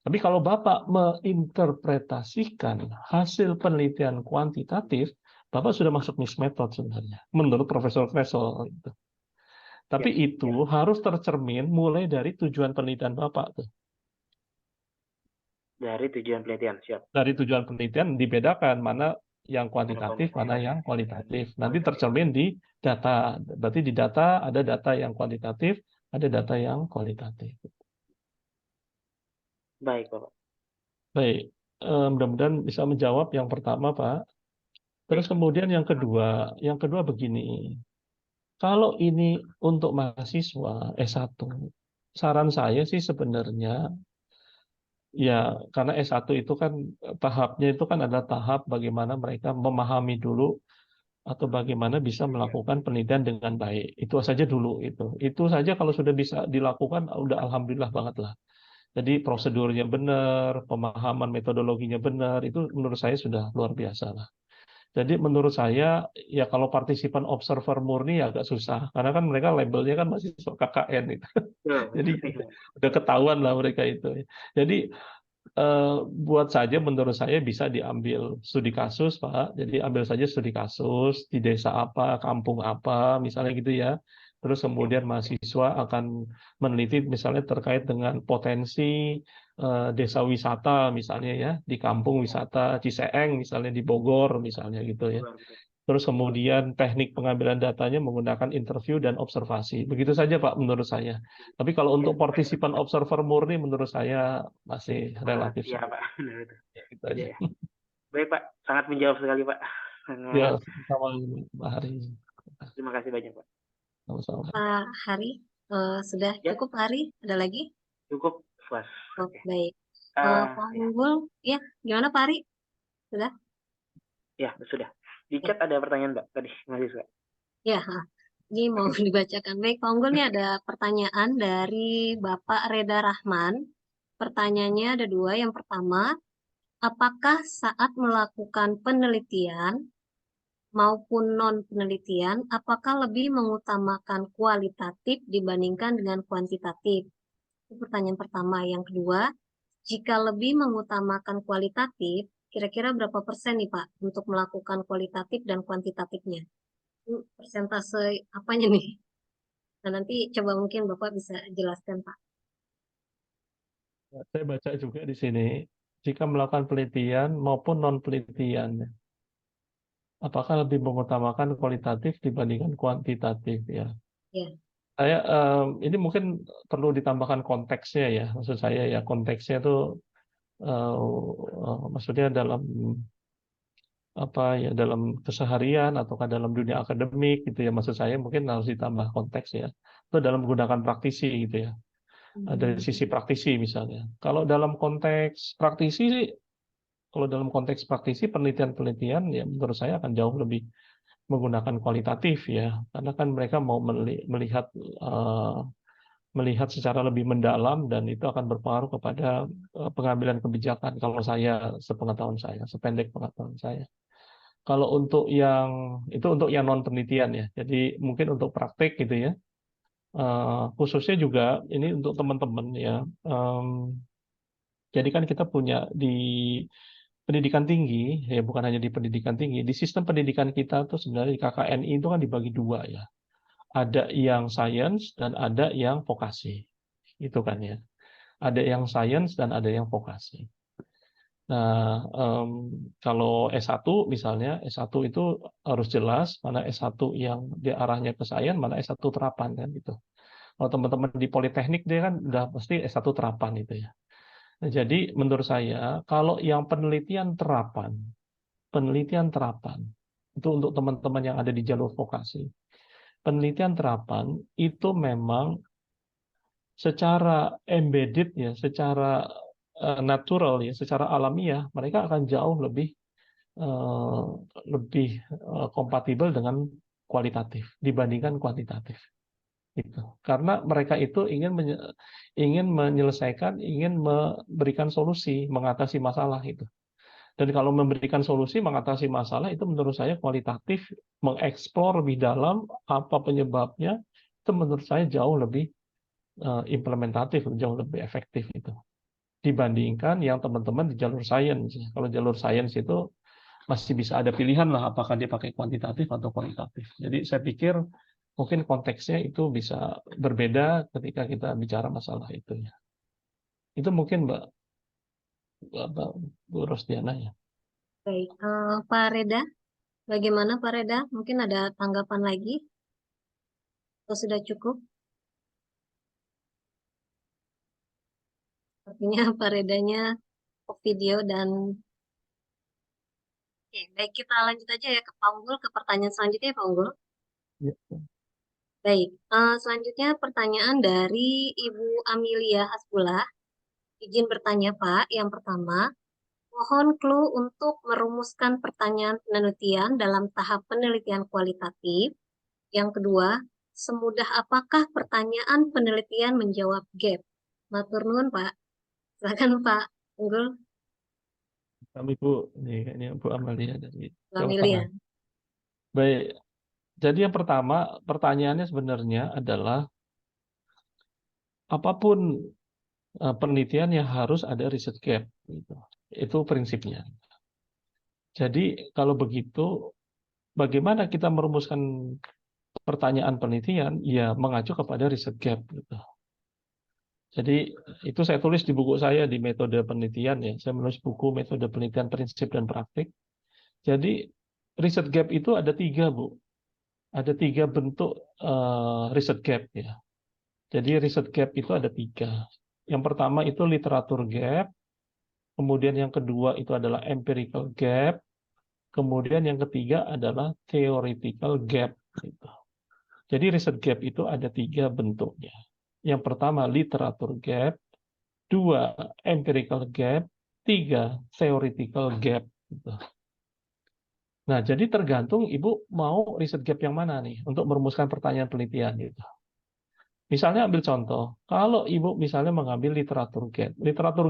Tapi kalau Bapak menginterpretasikan hasil penelitian kuantitatif, Bapak sudah masuk mixed method sebenarnya, menurut Profesor Creswell. Tapi itu harus tercermin mulai dari tujuan penelitian Bapak. Dari tujuan penelitian, siap. Dari tujuan penelitian dibedakan mana yang kuantitatif, mana yang kualitatif. Nanti tercermin di data. Berarti di data ada data yang kuantitatif, ada data yang kualitatif. Baik, Bapak. Baik, mudah-mudahan bisa menjawab yang pertama, Pak. Terus kemudian yang kedua begini. Kalau ini untuk mahasiswa S1, saran saya sih sebenarnya ya karena S1 itu kan tahapnya itu kan adalah tahap bagaimana mereka memahami dulu atau bagaimana bisa melakukan penelitian dengan baik. Itu saja dulu itu. Itu saja kalau sudah bisa dilakukan udah alhamdulillah banget lah. Jadi prosedurnya benar, pemahaman metodologinya benar, itu menurut saya sudah luar biasa lah. Jadi menurut saya ya kalau partisipan observer murni ya agak susah karena kan mereka labelnya kan masih KKN itu. Jadi udah ketahuan lah mereka itu. Jadi buat saja menurut saya bisa diambil studi kasus, Pak. Jadi ambil saja studi kasus di desa apa, kampung apa, misalnya gitu ya. Terus kemudian mahasiswa akan meneliti misalnya terkait dengan potensi desa wisata misalnya ya, di kampung wisata Ciseeng misalnya di Bogor misalnya gitu ya. Terus kemudian teknik pengambilan datanya menggunakan interview dan observasi. Begitu saja Pak menurut saya. Tapi kalau untuk partisipan observer murni menurut saya masih relatif. Iya, Pak. Ya, gitu aja. Ya. Baik, Pak. Sangat menjawab sekali, Pak. Ya, sama Pak Hari. Terima kasih banyak, Pak. Sama-sama. Pak Hari, sudah Ya. cukup Pak Hari? Ada lagi? Cukup. was. Oh, baik. Ah, Pak ya, Unggul, ya, gimana Pak Ari? Sudah? ya sudah. Di Ya, chat ada pertanyaan Mbak tadi mahasiswa. ya. Ini mau dibacakan. Baik, Pak Unggul, ini ada pertanyaan dari Bapak Reda Rahman. Pertanyaannya ada dua. Yang pertama, apakah saat melakukan penelitian maupun non-penelitian, apakah lebih mengutamakan kualitatif dibandingkan dengan kuantitatif? Itu pertanyaan pertama. Yang kedua, jika lebih mengutamakan kualitatif, kira-kira berapa persen nih Pak untuk melakukan kualitatif dan kuantitatifnya? Ini persentase apanya nih? Nah, nanti coba mungkin Bapak bisa jelaskan Pak. Saya baca juga di sini, jika melakukan penelitian maupun non-penelitian, apakah lebih mengutamakan kualitatif dibandingkan kuantitatif ya? Ya, Ini mungkin perlu ditambahkan konteksnya ya, maksud saya ya konteksnya itu maksudnya dalam apa ya dalam keseharian ataukah dalam dunia akademik gitu ya, maksud saya mungkin harus ditambah konteks ya, itu dalam menggunakan praktisi gitu ya. Dari sisi praktisi misalnya. Kalau dalam konteks praktisi sih, kalau dalam konteks praktisi penelitian-penelitian ya menurut saya akan jauh lebih menggunakan kualitatif ya, karena kan mereka mau melihat secara lebih mendalam dan itu akan berpengaruh kepada pengambilan kebijakan. Kalau saya sepengetahuan saya, sependek pengetahuan saya. Kalau untuk yang itu untuk yang non penelitian ya, jadi mungkin untuk praktek gitu ya. Khususnya juga ini untuk teman-teman ya. Jadi kan kita punya di pendidikan tinggi, ya bukan hanya di pendidikan tinggi, di sistem pendidikan kita tuh sebenarnya di KKNI itu kan dibagi dua ya. Ada yang sains dan ada yang vokasi. Itu kan ya. Ada yang sains dan ada yang vokasi. Nah, kalau S1 misalnya, S1 itu harus jelas mana S1 yang dia arahnya ke sains, mana S1 terapan kan gitu. Kalau teman-teman di Politeknik dia kan udah pasti S1 terapan itu ya. Nah, jadi menurut saya kalau yang penelitian terapan itu untuk teman-teman yang ada di jalur vokasi. Penelitian terapan itu memang secara embedded ya, secara natural ya, secara alamiah mereka akan jauh lebih kompatibel dengan kualitatif dibandingkan kuantitatif. Gitu. Karena mereka itu ingin menyelesaikan, ingin memberikan solusi, mengatasi masalah itu. Dan kalau memberikan solusi, mengatasi masalah itu menurut saya kualitatif, mengeksplor lebih dalam apa penyebabnya, itu menurut saya jauh lebih implementatif, jauh lebih efektif itu. Dibandingkan yang teman-teman di jalur sains. Kalau jalur sains itu masih bisa ada pilihan lah apakah dia pakai kuantitatif atau kualitatif. Jadi saya pikir mungkin konteksnya itu bisa berbeda ketika kita bicara masalah itu ya. Itu mungkin Bu Rosdiana ya. baik. Pak Reda, bagaimana Pak Reda? Mungkin ada tanggapan lagi? Atau sudah cukup? Artinya Pak Redanya off video dan oke, baik kita lanjut aja ya ke Pak Unggul, ke pertanyaan selanjutnya ya Pak Unggul. Ya. Baik, selanjutnya pertanyaan dari Ibu Amelia Hasbullah. Izin bertanya Pak, yang pertama, mohon clue untuk merumuskan pertanyaan penelitian dalam tahap penelitian kualitatif. Yang kedua, semudah apakah pertanyaan penelitian menjawab gap? Matur nuwun Pak. Silakan Pak Unggul, Kami Bu, ini Bu Amalia dari Bu Jawa Amelia. Tengah. Baik, jadi yang pertama pertanyaannya sebenarnya adalah apapun penelitian yang harus ada riset gap. Gitu. Itu prinsipnya. Jadi kalau begitu, bagaimana kita merumuskan pertanyaan penelitian? Ya mengacu kepada riset gap. Gitu. Jadi itu saya tulis di buku saya di metode penelitian ya. Saya menulis buku metode penelitian prinsip dan praktik. Jadi riset gap itu ada 3 Bu. Ada 3 bentuk riset gap ya. Jadi riset gap itu ada 3. Yang pertama itu literatur gap. Kemudian yang kedua itu adalah empirical gap. Kemudian yang ketiga adalah theoretical gap. Gitu. Jadi riset gap itu ada 3 bentuknya. Yang pertama literatur gap, 2 empirical gap, 3 theoretical gap. Gitu. Nah, jadi tergantung Ibu mau riset gap yang mana nih untuk merumuskan pertanyaan penelitian gitu. Misalnya ambil contoh, kalau Ibu misalnya mengambil literatur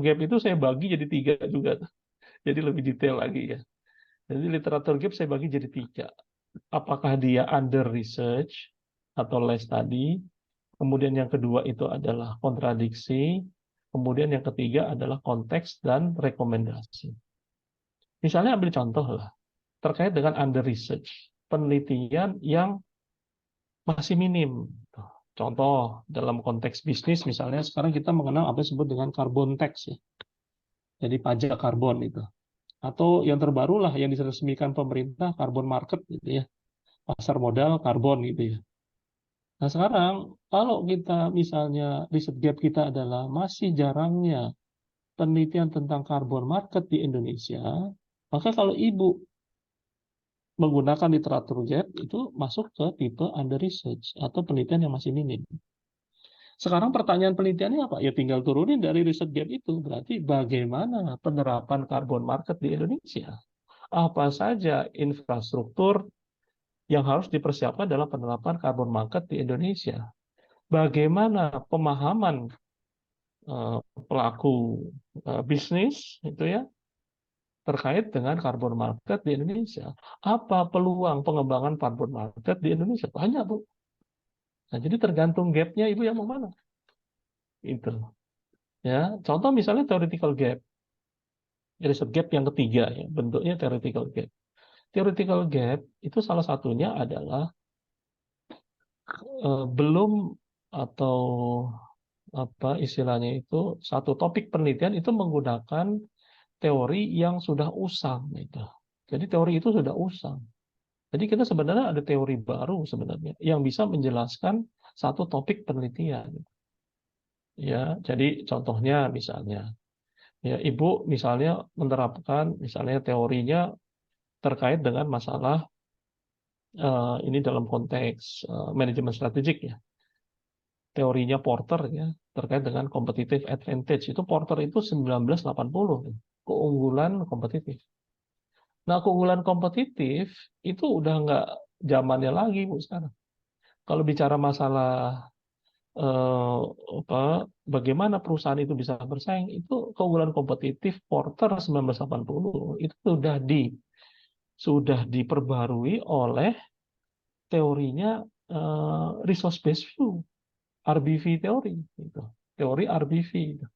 gap itu saya bagi jadi 3 juga. Jadi lebih detail lagi ya. Jadi literatur gap saya bagi jadi 3. Apakah dia under research atau less study, kemudian yang kedua itu adalah kontradiksi, kemudian yang ketiga adalah konteks dan rekomendasi. Misalnya ambil contoh lah, terkait dengan under research, penelitian yang masih minim. Contoh, dalam konteks bisnis misalnya sekarang kita mengenal apa yang disebut dengan carbon tax ya. Jadi pajak karbon itu. Atau yang terbaru lah yang diresmikan pemerintah, carbon market gitu ya. Pasar modal karbon gitu ya. Nah sekarang kalau kita misalnya riset gap kita adalah masih jarangnya penelitian tentang carbon market di Indonesia, maka kalau Ibu menggunakan literatur gap itu masuk ke tipe under research atau penelitian yang masih minim. Sekarang pertanyaan penelitiannya apa? Ya tinggal turunin dari riset gap itu. Berarti bagaimana penerapan carbon market di Indonesia? Apa saja infrastruktur yang harus dipersiapkan dalam penerapan carbon market di Indonesia? Bagaimana pemahaman pelaku bisnis itu ya terkait dengan carbon market di Indonesia? Apa peluang pengembangan carbon market di Indonesia? Banyak, Bu. Nah, jadi tergantung gap-nya Ibu yang mau mana. Itu. Ya, contoh misalnya theoretical gap. Riset gap yang ketiga ya, bentuknya theoretical gap. Theoretical gap itu salah satunya adalah belum atau apa istilahnya itu satu topik penelitian itu menggunakan teori yang sudah usang itu. Jadi teori itu sudah usang. Jadi kita sebenarnya ada teori baru sebenarnya yang bisa menjelaskan satu topik penelitian. Ya, jadi contohnya misalnya ya Ibu misalnya menerapkan misalnya teorinya terkait dengan masalah ini dalam konteks manajemen strategik ya. Teorinya Porter ya terkait dengan competitive advantage. Itu Porter itu 1980 keunggulan kompetitif. Nah, keunggulan kompetitif itu udah nggak zamannya lagi Bu sekarang. Kalau bicara masalah bagaimana perusahaan itu bisa bersaing, itu keunggulan kompetitif Porter 1980 itu sudah diperbarui oleh teorinya resource based view, RBV teori, gitu. Teori RBV. Gitu.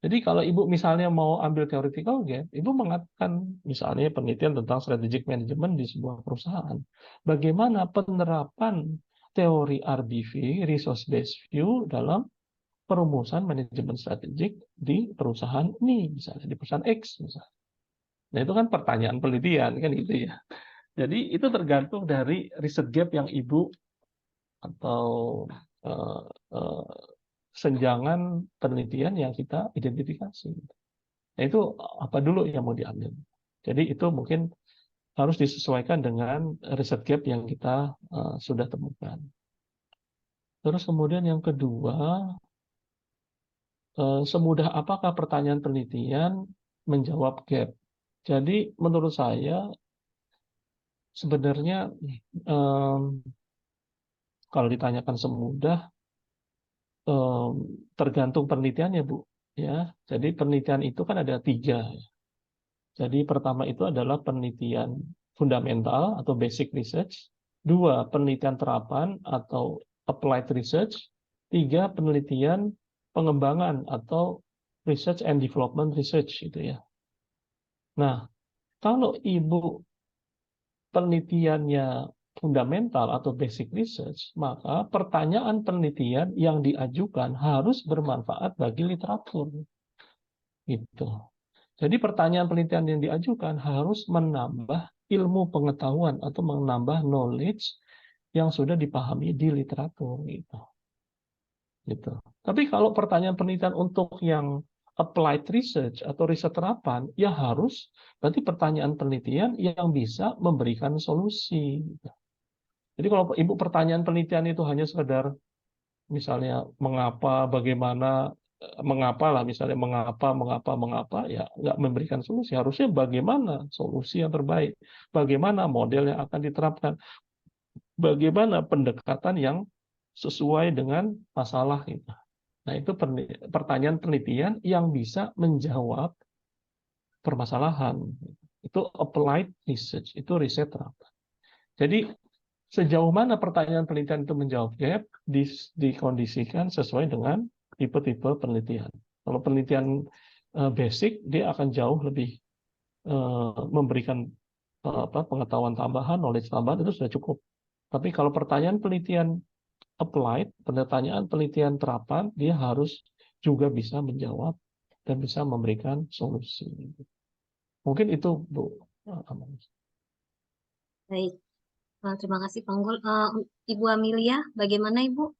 Jadi kalau Ibu misalnya mau ambil theoretical gap, Ibu mengatakan misalnya penelitian tentang strategic management di sebuah perusahaan. Bagaimana penerapan teori RBV, resource based view dalam perumusan manajemen strategik di perusahaan ini, misalnya di perusahaan X misalnya. Nah, itu kan pertanyaan penelitian kan gitu ya. Jadi itu tergantung dari riset gap yang Ibu atau senjangan penelitian yang kita identifikasi. Nah, itu apa dulu yang mau diambil. Jadi itu mungkin harus disesuaikan dengan riset gap yang kita sudah temukan. Terus kemudian yang kedua, semudah apakah pertanyaan penelitian menjawab gap? Jadi menurut saya sebenarnya kalau ditanyakan semudah tergantung penelitiannya Bu. Ya, jadi penelitian itu kan ada 3. Jadi pertama itu adalah penelitian fundamental atau basic research, 2 penelitian terapan atau applied research, 3 penelitian pengembangan atau research and development research itu ya. Nah, kalau Ibu penelitiannya fundamental atau basic research, maka pertanyaan penelitian yang diajukan harus bermanfaat bagi literatur. Gitu. Jadi pertanyaan penelitian yang diajukan harus menambah ilmu pengetahuan atau menambah knowledge yang sudah dipahami di literatur. Gitu. Tapi kalau pertanyaan penelitian untuk yang applied research atau riset terapan, ya harus berarti pertanyaan penelitian yang bisa memberikan solusi. Jadi kalau Ibu pertanyaan penelitian itu hanya sekedar misalnya mengapa, bagaimana mengapa lah, misalnya mengapa, ya nggak memberikan solusi. Harusnya bagaimana solusi yang terbaik, bagaimana model yang akan diterapkan, bagaimana pendekatan yang sesuai dengan masalah itu. Nah, itu pertanyaan penelitian yang bisa menjawab permasalahan. Itu applied research, itu riset terapan. Jadi sejauh mana pertanyaan penelitian itu menjawab gap dikondisikan sesuai dengan tipe-tipe penelitian. Kalau penelitian basic, dia akan jauh lebih memberikan pengetahuan tambahan, knowledge tambahan, itu sudah cukup. Tapi kalau pertanyaan penelitian applied, pertanyaan penelitian terapan, dia harus juga bisa menjawab dan bisa memberikan solusi. Mungkin itu, Bu. Baik, terima kasih Pak Unggul. Ibu Amelia, bagaimana Ibu?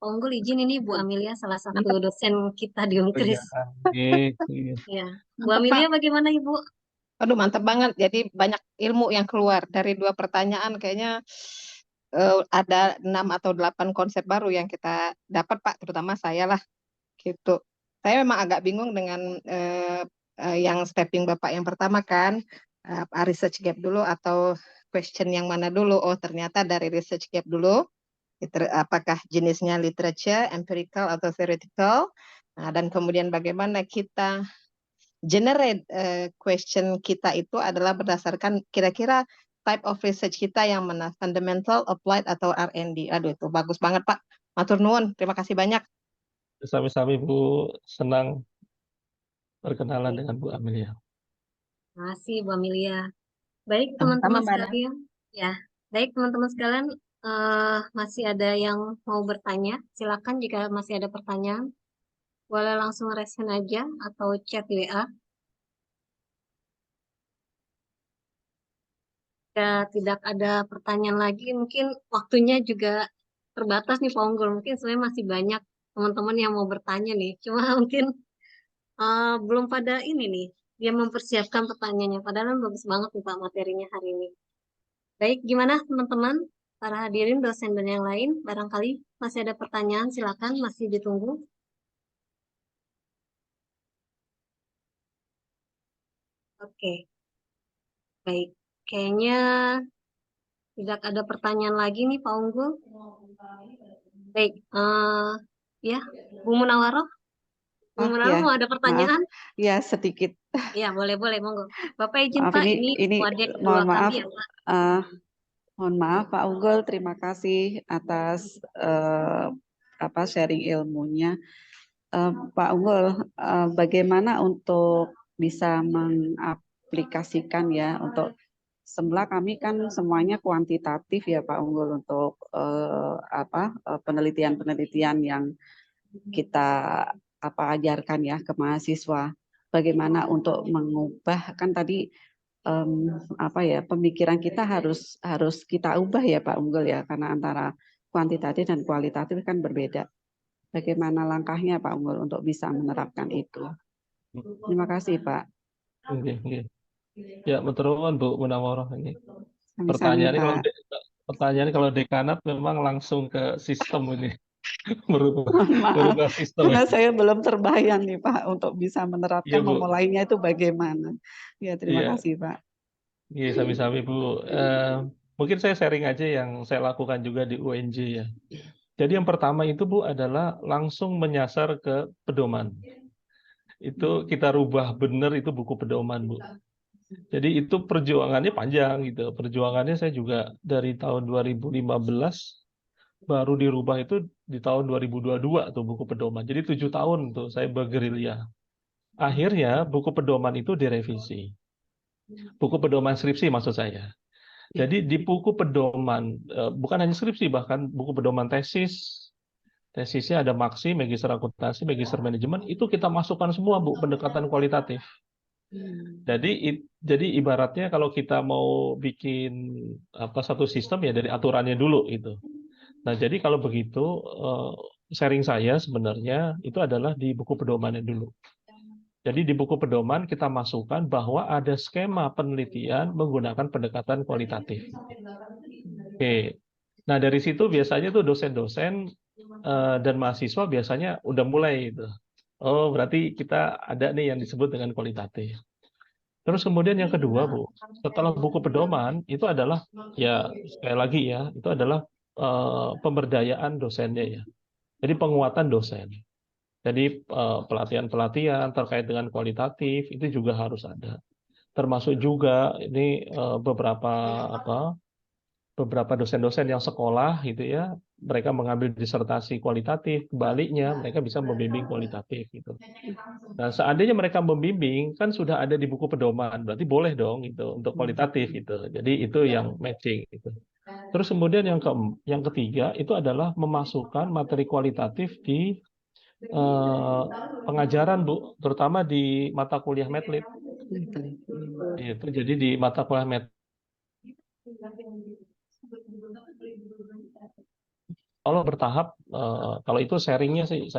Pak Unggul izin, ini Bu Amelia salah satu dosen kita di Unkris. Ya, Bu Amelia bagaimana Ibu? Aduh, mantap banget. Jadi banyak ilmu yang keluar dari 2 pertanyaan. Kayaknya ada 6 atau 8 konsep baru yang kita dapat, Pak. Terutama saya lah, gitu. Saya memang agak bingung dengan yang stepping Bapak yang pertama kan, research gap dulu atau question yang mana dulu. Oh, ternyata dari research gap dulu. Apakah jenisnya literature, empirical atau theoretical. Nah, dan kemudian bagaimana kita generate question kita itu adalah berdasarkan kira-kira type of research kita yang mana, fundamental, applied, atau R&D. Aduh, itu bagus banget Pak. Matur nuwun, terima kasih banyak. Sami-sami Bu, senang berkenalan dengan Bu Amelia. Terima kasih Bu Amelia. Baik teman-teman sekalian, ya, baik teman-teman sekalian, masih ada yang mau bertanya? Silakan jika masih ada pertanyaan, boleh langsung raise hand aja atau chat WA. Jika tidak ada pertanyaan lagi, mungkin waktunya juga terbatas nih Pak Unggul. Mungkin sebenarnya masih banyak teman-teman yang mau bertanya nih. Cuma mungkin belum pada ini nih, dia mempersiapkan pertanyaannya. Padahal bagus banget nih Pak materinya hari ini. Baik, gimana teman-teman, para hadirin, dosen dan yang lain, barangkali masih ada pertanyaan, silakan, masih ditunggu. Oke, baik, kayaknya tidak ada pertanyaan lagi nih Pak Unggul. Baik, ya, Bu Munawaroh, Bu Munawaroh ya, mau ada pertanyaan? Maaf. Ya, sedikit. Ya, boleh, monggo. Bapak izin Maaf, Pak, ini wadek mohon kedua maaf, kami ya Pak. mohon maaf Pak Unggul, terima kasih atas sharing ilmunya. Pak Unggul, bagaimana untuk bisa mengaplikasikan ya untuk semula kami kan semuanya kuantitatif ya Pak Unggul untuk penelitian-penelitian yang kita ajarkan ya ke mahasiswa. Bagaimana untuk mengubah, kan tadi pemikiran kita harus kita ubah ya Pak Unggul ya, karena antara kuantitatif dan kualitatif kan berbeda. Bagaimana langkahnya Pak Unggul untuk bisa menerapkan itu? Terima kasih Pak. Ya, betul Bu Munawaroh ini. Pertanyaannya kalau dekanat memang langsung ke sistem ini. Berubah sistem. Karena saya belum terbayang nih Pak untuk bisa menerapkan memulainya itu bagaimana. Ya, terima kasih Pak. Iya, sami-sami Bu. Mungkin saya sharing aja yang saya lakukan juga di UNJ ya. Jadi yang pertama itu Bu adalah langsung menyasar ke pedoman. Itu kita rubah benar itu buku pedoman Bu. Jadi itu perjuangannya panjang gitu. Perjuangannya saya juga dari tahun 2015 baru dirubah itu di tahun 2022 tuh buku pedoman. Jadi 7 tahun tuh saya bergerilya. Akhirnya buku pedoman itu direvisi. Buku pedoman skripsi maksud saya. Jadi di buku pedoman, bukan hanya skripsi, bahkan buku pedoman tesisnya ada maksi, magister akuntansi, magister manajemen, itu kita masukkan semua Bu, pendekatan kualitatif. Jadi ibaratnya kalau kita mau bikin satu sistem ya dari aturannya dulu itu. Nah, jadi kalau begitu sharing saya sebenarnya itu adalah di buku pedomannya dulu. Jadi di buku pedoman kita masukkan bahwa ada skema penelitian menggunakan pendekatan kualitatif. Oke. Nah, dari situ biasanya tuh dosen-dosen dan mahasiswa biasanya udah mulai itu. Oh, berarti kita ada nih yang disebut dengan kualitatif. Terus kemudian yang kedua, Bu, setelah buku pedoman itu adalah ya sekali lagi ya, itu adalah pemberdayaan dosennya ya. Jadi penguatan dosen. Jadi pelatihan-pelatihan terkait dengan kualitatif itu juga harus ada. Termasuk juga ini beberapa dosen-dosen yang sekolah gitu ya, mereka mengambil disertasi kualitatif, kebaliknya mereka bisa membimbing kualitatif gitu. Nah, seandainya mereka membimbing kan sudah ada di buku pedoman, berarti boleh dong itu untuk kualitatif gitu. Jadi itu yang matching gitu. Terus kemudian yang ketiga itu adalah memasukkan materi kualitatif di pengajaran, Bu, terutama di mata kuliah Medlit. Itu jadi di mata kuliah Medlit. Kalau bertahap, kalau itu sharingnya sih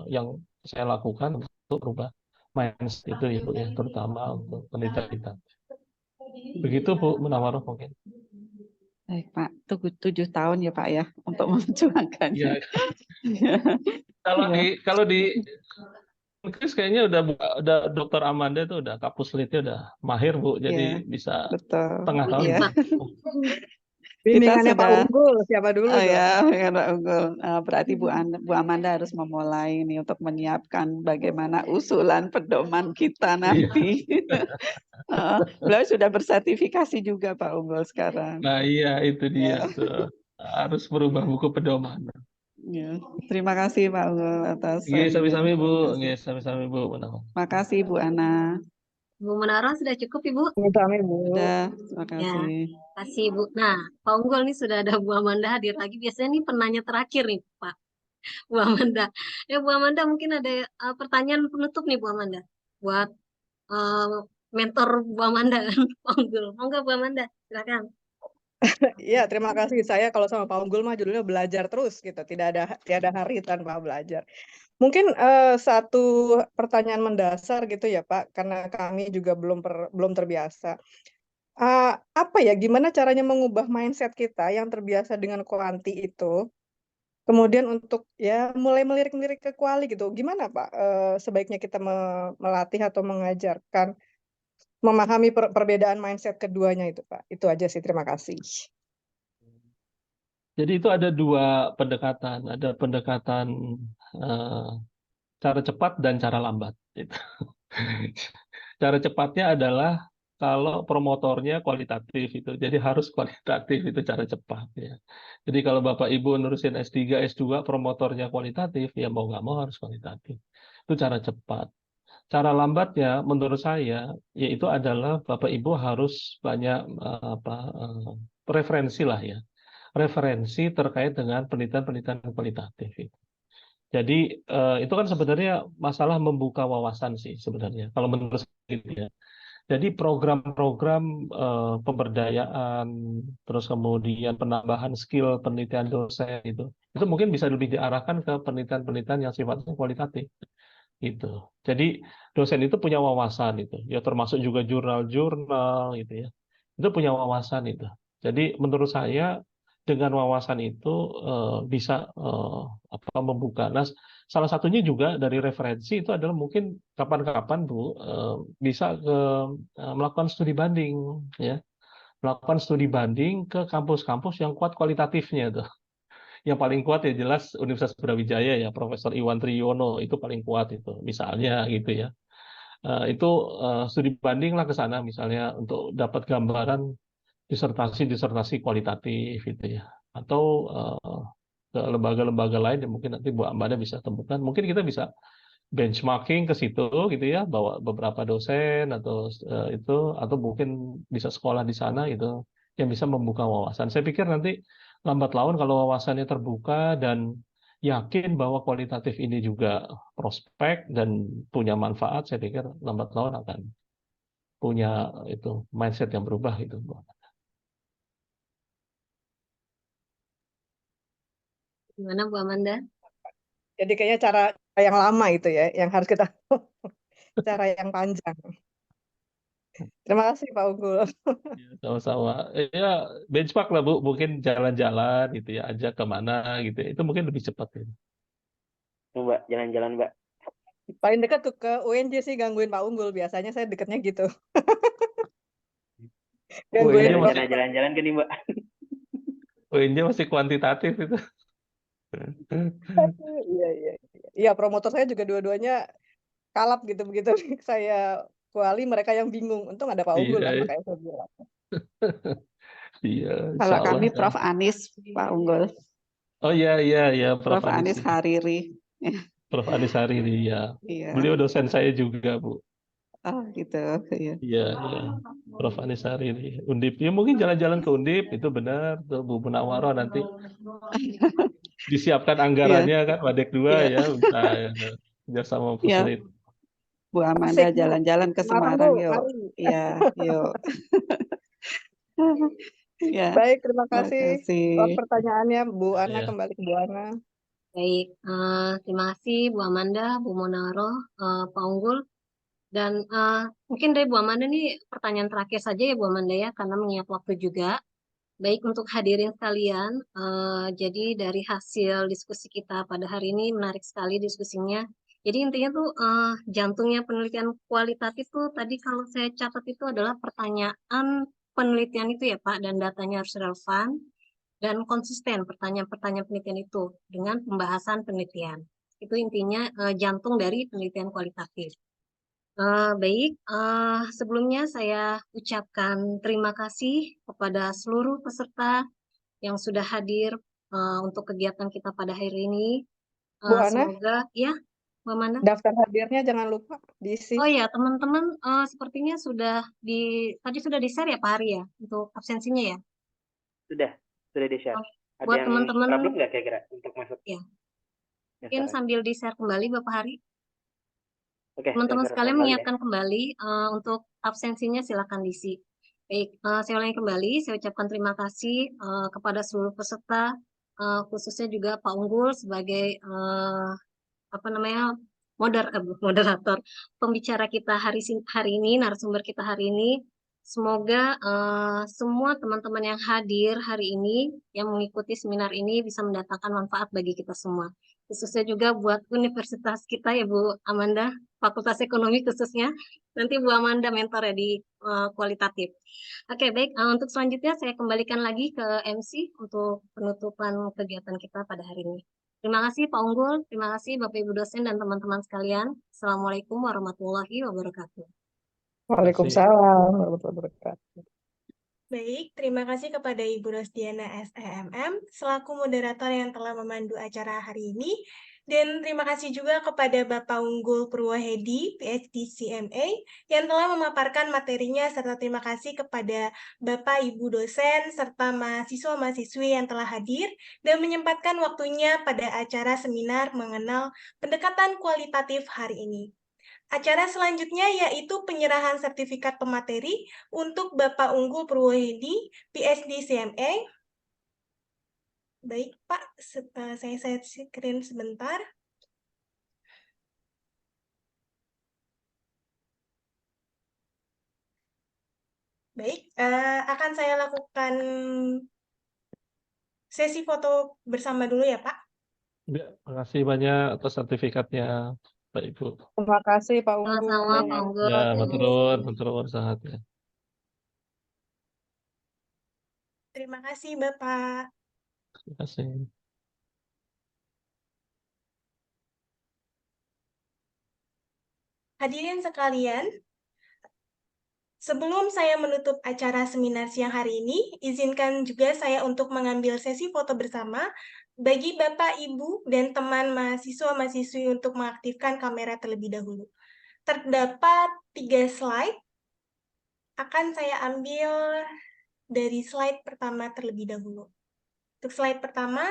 yang saya lakukan untuk berubah mindset itu ya Bu ya, terutama untuk penelitian kita. Begitu Bu Munawaroh mungkin. Baik Pak, tunggu 7 tahun ya Pak ya untuk memperjuangkannya. Ya, Ya. kalau di Chris kayaknya udah Dokter Amanda itu udah kapus litnya udah mahir Bu, jadi bisa Betul. tengah tahun. Iya. Bimbingannya Kita Pak sudah Unggul, siapa dulu Oh tuh? ya, Kak Unggul. Berarti Bu Amanda harus memulai ini untuk menyiapkan bagaimana usulan pedoman kita nanti. Beliau sudah bersertifikasi juga Pak Unggul sekarang. Nah iya itu dia tuh. Harus merubah buku pedoman. Ya. Terima kasih Pak Unggul atas Nggih, sharingnya. sami-sami Bu. Terima kasih. Nggih, sami-sami Bu. Makasih Bu Ana. Bu Menara sudah cukup Ibu? Kami Bu. Sudah, terima kasih. Kasih Bu. Nah, Pak Unggul nih sudah ada Bu Amanda hadir lagi. Biasanya nih penanya terakhir nih Pak. Bu Amanda. Ya Bu Amanda mungkin ada pertanyaan penutup nih Bu Amanda. Buat mentor Bu Amanda kan Pak Unggul. Monggo Bu Amanda, silakan. Iya, terima kasih. Saya kalau sama Pak Unggul mah judulnya belajar terus gitu. Tiada hari tanpa belajar. Mungkin satu pertanyaan mendasar gitu ya Pak, karena kami juga belum terbiasa. Apa ya, gimana caranya mengubah mindset kita yang terbiasa dengan kuanti itu, kemudian untuk ya mulai melirik-lirik ke kuali gitu. Gimana Pak sebaiknya kita melatih atau mengajarkan memahami perbedaan mindset keduanya itu Pak? Itu aja sih, terima kasih. Jadi itu ada dua pendekatan. Ada pendekatan cara cepat dan cara lambat. Cara cepatnya adalah kalau promotornya kualitatif itu. Jadi harus kualitatif itu cara cepat ya. Jadi kalau Bapak Ibu nurusin S3, S2 promotornya kualitatif, ya mau nggak mau harus kualitatif. Itu cara cepat. Cara lambatnya menurut saya yaitu adalah Bapak Ibu harus banyak referensi lah ya. Referensi terkait dengan penelitian-penelitian kualitatif itu. Jadi itu kan sebenarnya masalah membuka wawasan sih sebenarnya kalau menurut saya gitu ya. Jadi program-program pemberdayaan, terus kemudian penambahan skill penelitian dosen itu mungkin bisa lebih diarahkan ke penelitian-penelitian yang sifatnya kualitatif. Gitu. Jadi dosen itu punya wawasan itu, ya termasuk juga jurnal-jurnal gitu ya. Itu punya wawasan itu. Jadi menurut saya dengan wawasan itu bisa membuka. Nah, salah satunya juga dari referensi itu adalah mungkin kapan-kapan Bu bisa melakukan studi banding ya. Melakukan studi banding ke kampus-kampus yang kuat kualitatifnya tuh. Yang paling kuat ya jelas Universitas Brawijaya ya, Profesor Iwan Triyono itu paling kuat itu misalnya gitu ya. Itu studi banding lah ke sana misalnya untuk dapat gambaran disertasi kualitatif gitu ya. Atau ke lembaga-lembaga lain yang mungkin nanti Bu Amanda bisa temukan. Mungkin kita bisa benchmarking ke situ gitu ya, bawa beberapa dosen atau mungkin bisa sekolah di sana gitu yang bisa membuka wawasan. Saya pikir nanti lambat laun kalau wawasannya terbuka dan yakin bahwa kualitatif ini juga prospek dan punya manfaat, saya pikir lambat laun akan punya itu mindset yang berubah itu. Gimana Bu Amanda? Jadi kayaknya cara yang lama itu ya, yang harus kita cara yang panjang. Terima kasih Pak Unggul. Ya, sama-sama. Ya benchmark lah Bu, mungkin jalan-jalan gitu ya, ajak kemana gitu ya. Itu mungkin lebih cepat ya. Mbak, jalan-jalan Mbak. Paling dekat tuh ke UNJ sih, gangguin Pak Unggul. Biasanya saya dekatnya gitu. UNJ Gangguin Ada Prof. masih rencana jalan-jalan kan nih, Mbak? UNJ masih kuantitatif itu. Iya, iya, iya. Iya, promotor saya juga dua-duanya kalap gitu begitu. Saya kuali, mereka yang bingung. Untung ada Pak Unggul Iya, lah, iya, makanya saya bilang. iya, insya Kalau Allah. kami Prof. Anies, Pak Unggul. Oh iya, iya, iya, Prof. Prof. Anies Anies itu. Hariri. Prof. Anies Hariri, ya. Iya. Beliau dosen saya juga, Bu. Oh gitu. Iya. Iya, iya. Prof. Anies Hariri. Undip. Ya mungkin jalan-jalan ke Undip, itu benar. Tuh, Bu Munawwaroh nanti disiapkan Iya. anggarannya kan, Wadek 2 Iya. ya, bisa ya, kerjasama Iya. Puslit. Bu Amanda Asik, Bu. jalan-jalan ke Semarang, Semarang Bu. yuk. Mari. Iya, yuk. Ya, Baik, terima terima kasih. kasih. Pertanyaannya, Bu Ana, Ya. kembali ke Bu Ana. Baik, terima kasih Bu Amanda, Bu Munawwaroh, Pak Unggul. Dan mungkin dari Bu Amanda nih pertanyaan terakhir saja ya Bu Amanda ya, karena mengingat waktu juga. Baik untuk hadirin sekalian, jadi dari hasil diskusi kita pada hari ini menarik sekali diskusinya. Jadi intinya tuh jantungnya penelitian kualitatif tuh tadi kalau saya catat itu adalah pertanyaan penelitian itu ya Pak, dan datanya harus relevan dan konsisten pertanyaan-pertanyaan penelitian itu dengan pembahasan penelitian. Itu intinya jantung dari penelitian kualitatif. Baik, sebelumnya saya ucapkan terima kasih kepada seluruh peserta yang sudah hadir untuk kegiatan kita pada hari ini. Bu Ana, Semoga, ya, Mbak Mana? daftar hadirnya jangan lupa diisi. Oh ya, teman-teman sepertinya tadi sudah di-share ya Pak Hari ya, untuk absensinya ya. Sudah di-share. Ada Buat yang teman-teman, problem nggak kira-kira untuk masuk ya, mungkin daftaran? sambil di-share kembali Bapak Hari. Oke, Teman-teman saya share sekalian kembali ya. mengingatkan kembali untuk absensinya silakan diisi. Baik, saya ulangi kembali, saya ucapkan terima kasih kepada seluruh peserta, khususnya juga Pak Unggul sebagai moderator pembicara kita hari ini, narasumber kita hari ini. Semoga semua teman-teman yang hadir hari ini, yang mengikuti seminar ini bisa mendatangkan manfaat bagi kita semua. Khususnya juga buat universitas kita ya Bu Amanda, Fakultas Ekonomi khususnya. Nanti Bu Amanda mentor ya di kualitatif. Oke, baik. Untuk selanjutnya saya kembalikan lagi ke MC untuk penutupan kegiatan kita pada hari ini. Terima kasih Pak Unggul, terima kasih Bapak Ibu dosen dan teman-teman sekalian. Assalamualaikum warahmatullahi wabarakatuh. Waalaikumsalam warahmatullahi wabarakatuh. Baik, terima kasih kepada Ibu Rosdiana SEMM selaku moderator yang telah memandu acara hari ini. Dan terima kasih juga kepada Bapak Unggul Purwohedi, PhD CMA, yang telah memaparkan materinya, serta terima kasih kepada Bapak Ibu dosen, serta mahasiswa-mahasiswi yang telah hadir, dan menyempatkan waktunya pada acara seminar mengenal pendekatan kualitatif hari ini. Acara selanjutnya yaitu penyerahan sertifikat pemateri untuk Bapak Unggul Purwohedi, PhD CMA. Baik, Pak, saya screen sebentar. Baik, akan saya lakukan sesi foto bersama dulu ya, Pak. Ya, makasih banyak atas sertifikatnya, Pak Ibu. Terima kasih Pak Unggul. Sama-sama Pak Unggul. Ya, Terima maturun, kasih. maturun sangat ya. Terima kasih, Bapak. Terima kasih. Hadirin sekalian, sebelum saya menutup acara seminar siang hari ini, izinkan juga saya untuk mengambil sesi foto bersama bagi Bapak, Ibu, dan teman mahasiswa-mahasiswi untuk mengaktifkan kamera terlebih dahulu. Terdapat 3 slide, akan saya ambil dari slide pertama terlebih dahulu. Untuk slide pertama,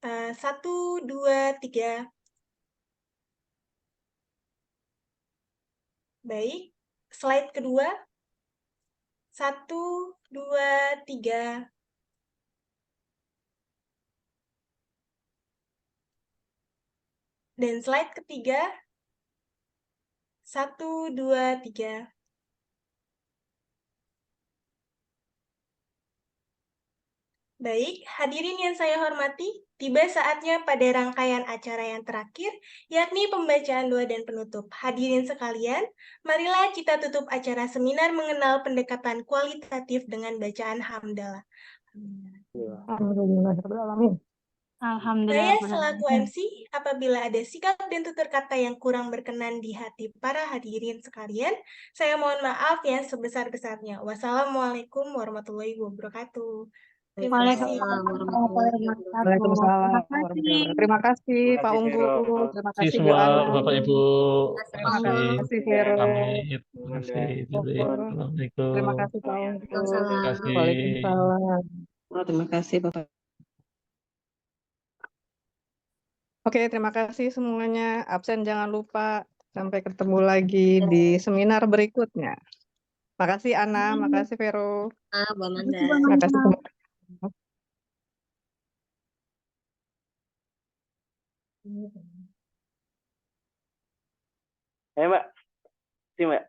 1, 2, 3. Baik, slide kedua, 1, 2, 3. Dan slide ketiga, 1, 2, 3. Baik, hadirin yang saya hormati, tiba saatnya pada rangkaian acara yang terakhir, yakni pembacaan doa dan penutup. Hadirin sekalian, marilah kita tutup acara seminar mengenal pendekatan kualitatif dengan bacaan hamdalah. Alhamdulillahirobbilalamin. Saya selaku MC, apabila ada sikap dan tutur kata yang kurang berkenan di hati para hadirin sekalian, saya mohon maaf yang sebesar-besarnya. Wassalamualaikum warahmatullahi wabarakatuh. Terima kasih. Waalaikumsalam warahmatullahi wabarakatuh. Waalaikumsalam Terima kasih. warahmatullahi wabarakatuh. Terima kasih Pak kasih, Unggul, Vero. terima Terima kasih kasih Bu semua Ana, Bapak Ibu. Terima Terima kasih. kasih. terima kasih Vero, Pamit. Terima kasih. Diri. terima Assalamualaikum. kasih Pak Unggul. Terima Waalaikumsalam. kasih. Waalaikumsalam. Terima kasih Bapak. Oke, terima kasih semuanya. Absen jangan lupa. Sampai ketemu lagi di seminar berikutnya. Makasih Ana, makasih Vero, Bu Amanda. makasih semua. Mbak. Si Mbak.